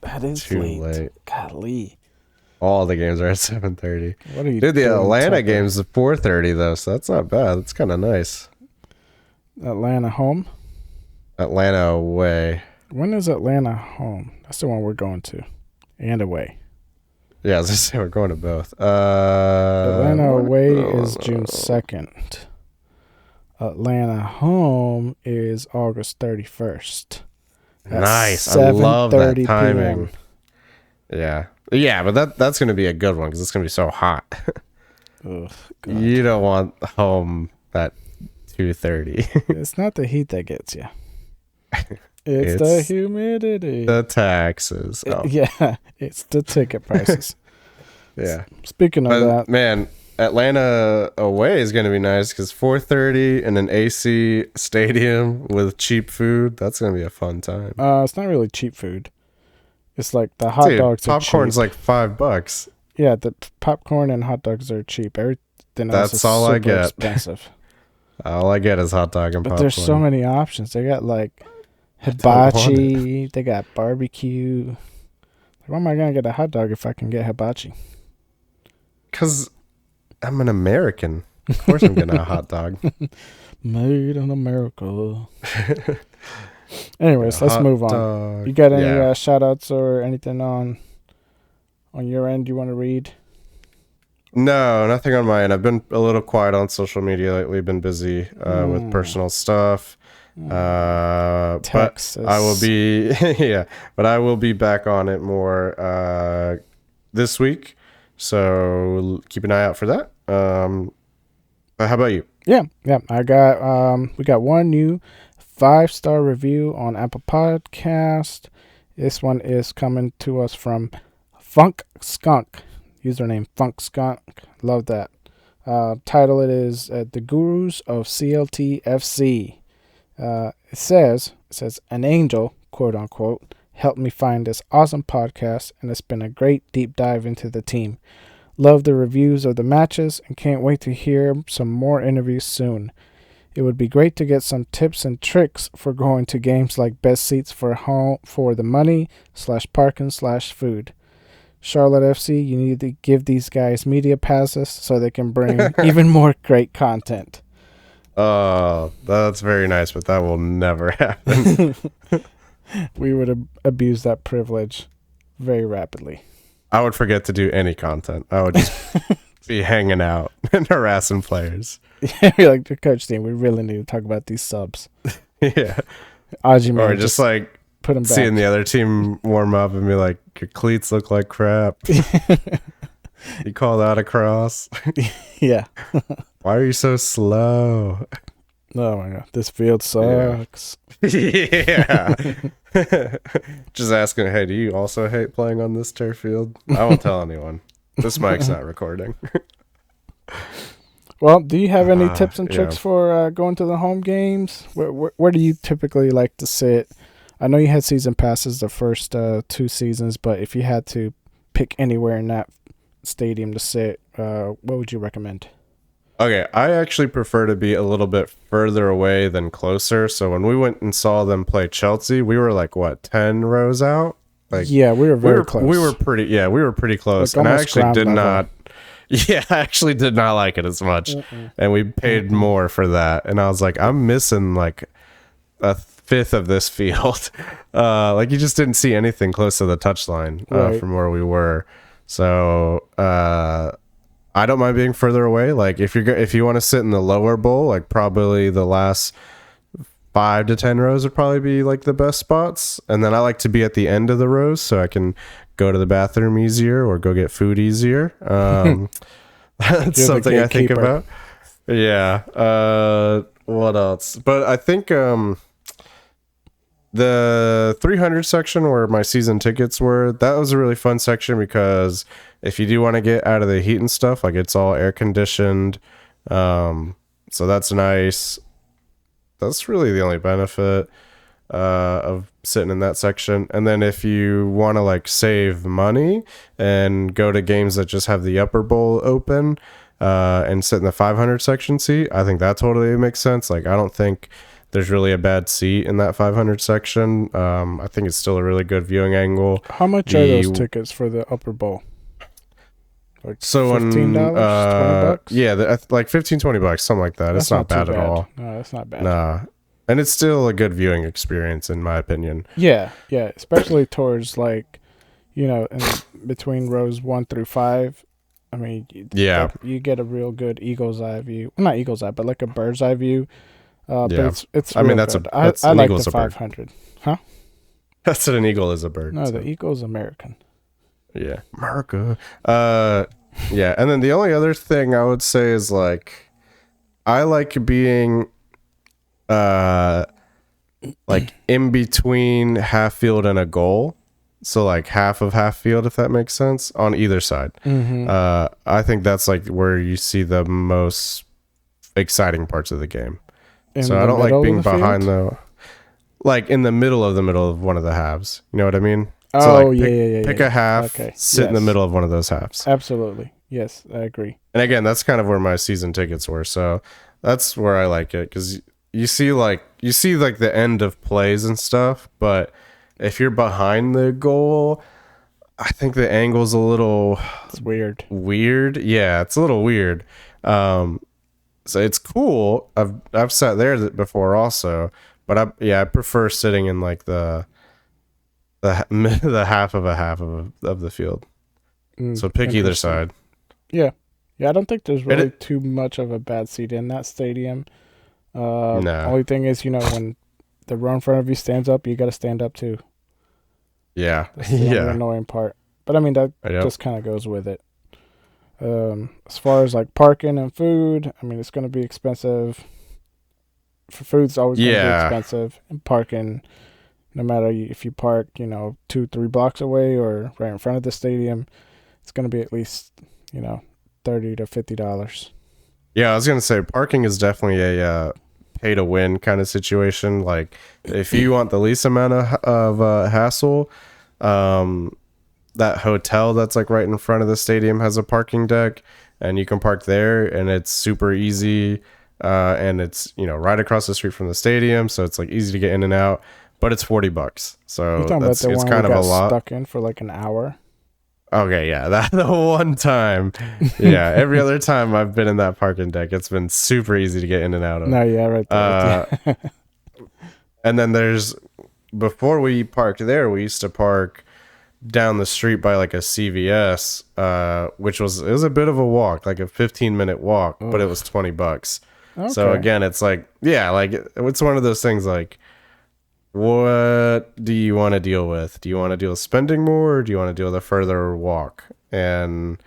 That is too late. Golly. All the games are at 7:30. What are you doing? The Atlanta game's at 4:30 though, so that's not bad. That's kind of nice. Atlanta home? Atlanta away. When is Atlanta home? That's the one we're going to. And away. Yeah, as I say, we're going to both. Atlanta away is June 2nd. Atlanta home is August 31st. Nice. I love that timing. PM. Yeah, but that's going to be a good one because it's going to be so hot. Ugh, God. You don't want home at 2:30. It's not the heat that gets you. It's the humidity. The taxes. Oh. Yeah, it's the ticket prices. Yeah. Speaking of that, man, Atlanta away is going to be nice because 4:30 in an AC stadium with cheap food. That's going to be a fun time. it's not really cheap food. It's like the hot dogs are cheap. Popcorn's like $5. Yeah, the popcorn and hot dogs are cheap. Everything else is all I super get. expensive. All I get is hot dog and But popcorn. there's so many options. They got like hibachi. They got barbecue. Why am I gonna get a hot dog if I can get hibachi? Because I'm an American. Of course I'm getting a hot dog. Made in America. Anyways, let's move on. Dog. You got any shout outs or anything on your end you want to read? No, nothing on my end. I've been a little quiet on social media lately. Been busy with personal stuff. Texas. But I will be but I will be back on it more this week. So keep an eye out for that. But how about you? Yeah. I got we got one new 5-star review on Apple Podcast. This one is coming to us from Funk Skunk. Username Funk Skunk. Love that. Title it is The Gurus of CLTFC. It says an angel, quote unquote, helped me find this awesome podcast, and it's been a great deep dive into the team. Love the reviews of the matches and can't wait to hear some more interviews soon. It would be great to get some tips and tricks for going to games like best seats for home for the money /parking/food. Charlotte FC, you need to give these guys media passes so they can bring even more great content. Oh, that's very nice, but that will never happen. We would abuse that privilege very rapidly. I would forget to do any content. I would just be hanging out and harassing players. You're like, the coach team, we really need to talk about these subs. Yeah. Aji, man, Or just like put them back. seeing the other team warm up and be like, your cleats look like crap. You called out a cross. Yeah. Why are you so slow? Oh my god, this field sucks. Yeah. Just asking, hey, do you also hate playing on this turf field? I won't tell anyone. This mic's not recording. Well, do you have any tips and tricks for going to the home games? Where do you typically like to sit? I know you had season passes the first 2 seasons, but if you had to pick anywhere in that stadium to sit, what would you recommend? Okay, I actually prefer to be a little bit further away than closer. So when we went and saw them play Chelsea, we were like, what, 10 rows out? Like, yeah, we were very close. We were pretty close. Like, and I actually did level. not. Yeah, I actually did not like it as much. And we paid more for that. And I was like, I'm missing like a fifth of this field. Like, you just didn't see anything close to the touchline from where we were. So I don't mind being further away. Like, if you want to sit in the lower bowl, like probably the last 5 to 10 rows would probably be like the best spots. And then I like to be at the end of the rows so I can go to the bathroom easier or go get food easier. That's something I think about. Yeah. What else? But I think the 300 section where my season tickets were, that was a really fun section because if you do want to get out of the heat and stuff, like it's all air conditioned. So that's nice. That's really the only benefit of sitting in that section. And then if you want to like save money and go to games that just have the upper bowl open and sit in the 500 section seat, I think that totally makes sense. Like, I don't think there's really a bad seat in that 500 section. I think it's still a really good viewing angle. How much are those tickets for the upper bowl? Like $15, $20? Yeah, like $15-$20, something like that. It's not bad at all. No, that's not bad. Nah. And it's still a good viewing experience, in my opinion. Yeah, especially towards like, in between rows 1 through 5. I mean, you get a real good eagle's eye view. Well, not eagle's eye, but like a bird's eye view. But it's. I mean, that's good. I like eagle's the a bird. 500. Huh? That's what an eagle is, a bird. No, so. the eagle is American. Yeah, America. Yeah, and then the only other thing I would say is like I like being like in between half field and a goal. So like half of half field, if that makes sense, on either side. Mm-hmm. I think that's like where you see the most exciting parts of the game. In So the I don't like middle being of the behind field? like in the middle of one of the halves. You know what I mean? So Oh, like yeah. pick a half, Okay. sit in the Yes. middle of one of those halves. Absolutely. Yes, I agree. And again, that's kind of where my season tickets were. So that's where I like it because you see like the end of plays and stuff. But if you're behind the goal, I think the angle's a little It's weird. weird. Yeah, it's a little weird. So it's cool. I've sat there before also, but I prefer sitting in like the half of a half of the field. So pick either Interesting. side. Yeah. Yeah, I don't think there's And really it, too much of a bad seat in that stadium. no. Only thing is, when the row in front of you stands up, you got to stand up too. Yeah. That's the only Yeah. annoying part. But I mean, that Yep. just kind of goes with it. As far as like parking and food, I mean, it's going to be expensive. For food's always going to be Yeah. expensive, and parking, no matter if you park, 2-3 blocks away or right in front of the stadium, it's going to be at least, $30 to $50. Yeah, I was gonna say parking is definitely a pay to win kind of situation. Like if you want the least amount of hassle, that hotel that's like right in front of the stadium has a parking deck, and you can park there, and it's super easy. And it's right across the street from the stadium, so it's like easy to get in and out. But it's $40, You so talking about the it's one kind we of a got lot. stuck in for like an hour? Okay, yeah, that the one time. Yeah, every other time I've been in that parking deck, it's been super easy to get in and out of. No, yeah, right there. Uh, with you. and then before we parked there, we used to park down the street by like a CVS, which it was a bit of a walk, like a 15-minute walk, but it was $20. So Okay. again, it's like, yeah, like it's one of those things like, what do you want to deal with? Do you want to deal with spending more, or do you want to deal with a further walk? And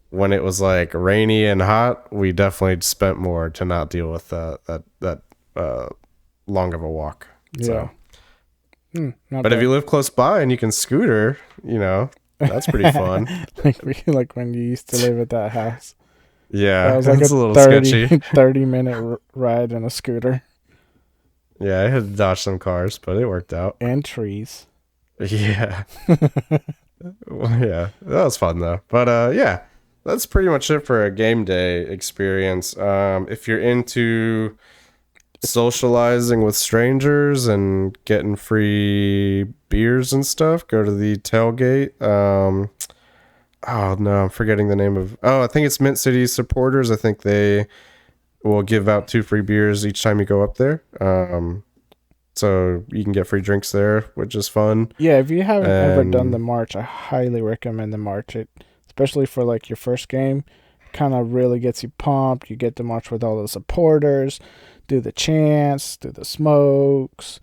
when it was like rainy and hot, we definitely spent more to not deal with that long of a walk. Yeah. So, Not but if bad. you live close by and you can scooter, that's pretty fun. like when you used to live at that house. Yeah, That was like it's a a little 30, sketchy. 30-minute ride in a scooter Yeah, I had to dodge some cars, but it worked out. and trees. Yeah. Well, yeah, that was fun though. But yeah, that's pretty much it for a game day experience. If you're into socializing with strangers and getting free beers and stuff, go to the tailgate. Oh no, I'm forgetting the name of. Oh, I think it's Mint City supporters. I think they will give out 2 free beers each time you go up there. So you can get free drinks there, which is fun. Yeah, if you haven't ever done And- the march, I highly recommend the march. Especially for like your first game, kind of really gets you pumped. You get to march with all the supporters, do the chants, do the smokes.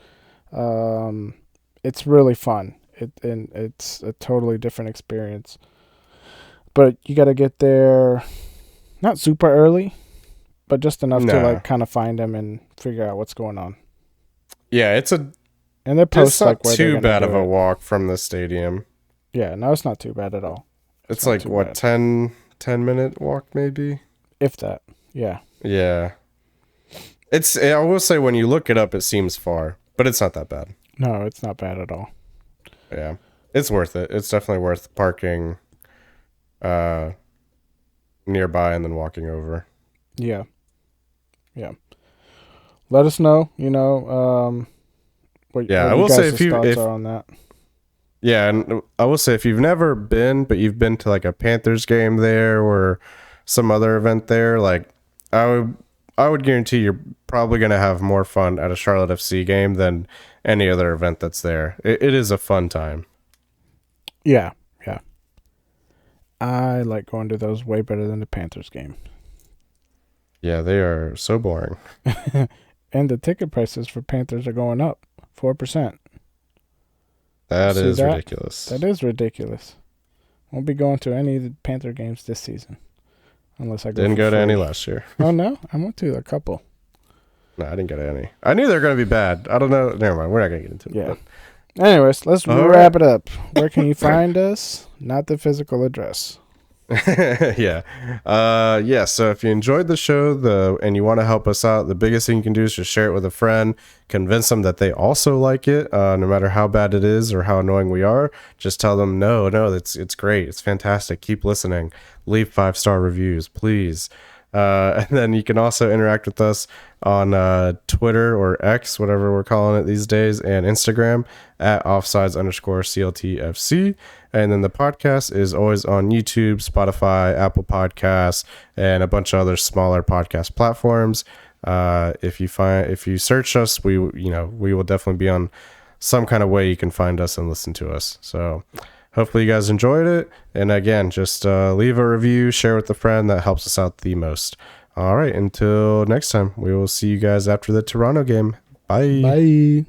It's really fun. And it's a totally different experience. But you got to get there not super early, but just enough to No. like kind of find them and figure out what's going on. Yeah, And they it's post not like where they're too gonna bad do of a it. walk from the stadium. Yeah, no, it's not too bad at all. It's not like too what, bad. 10-minute walk maybe? If that. Yeah. Yeah. I will say when you look it up it seems far, but it's not that bad. No, it's not bad at all. Yeah. It's worth it. It's definitely worth parking nearby and then walking over. Yeah. Yeah. Let us know, what Yeah, I your will say guys' if you- thoughts if- are on that. Yeah, and I will say if you've never been, but you've been to like a Panthers game there or some other event there, like I would guarantee you're probably going to have more fun at a Charlotte FC game than any other event that's there. It is a fun time. Yeah. Yeah. I like going to those way better than the Panthers game. Yeah, they are so boring. And the ticket prices for Panthers are going up 4%. That See is that? ridiculous. That is ridiculous. Won't be going to any of the Panther games this season. Unless I go Didn't for go to free. any last year. Oh, no? I went to a couple. No, I didn't go to any. I knew they were going to be bad. I don't know. Never mind. We're not going to get into it. Yeah. Anyways, let's All wrap it up. Where can you find us? Not the physical address. Yeah. So if you enjoyed the show and you want to help us out, the biggest thing you can do is just share it with a friend, convince them that they also like it, no matter how bad it is or how annoying we are. Just tell them, no, it's great. It's fantastic. Keep listening. Leave 5-star reviews, please. And then you can also interact with us on Twitter or X, whatever we're calling it these days, and Instagram at offsides_CLTFC. And then the podcast is always on YouTube, Spotify, Apple Podcasts, and a bunch of other smaller podcast platforms. If you search us, we will definitely be on some kind of way you can find us and listen to us. So hopefully you guys enjoyed it. And again, just leave a review, share with a friend. That helps us out the most. All right. Until next time, we will see you guys after the Toronto game. Bye. Bye.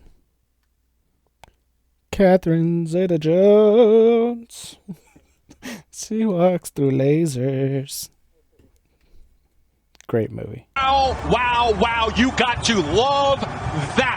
Catherine Zeta-Jones. She walks through lasers. Great movie. Wow, wow, wow. You got to love that.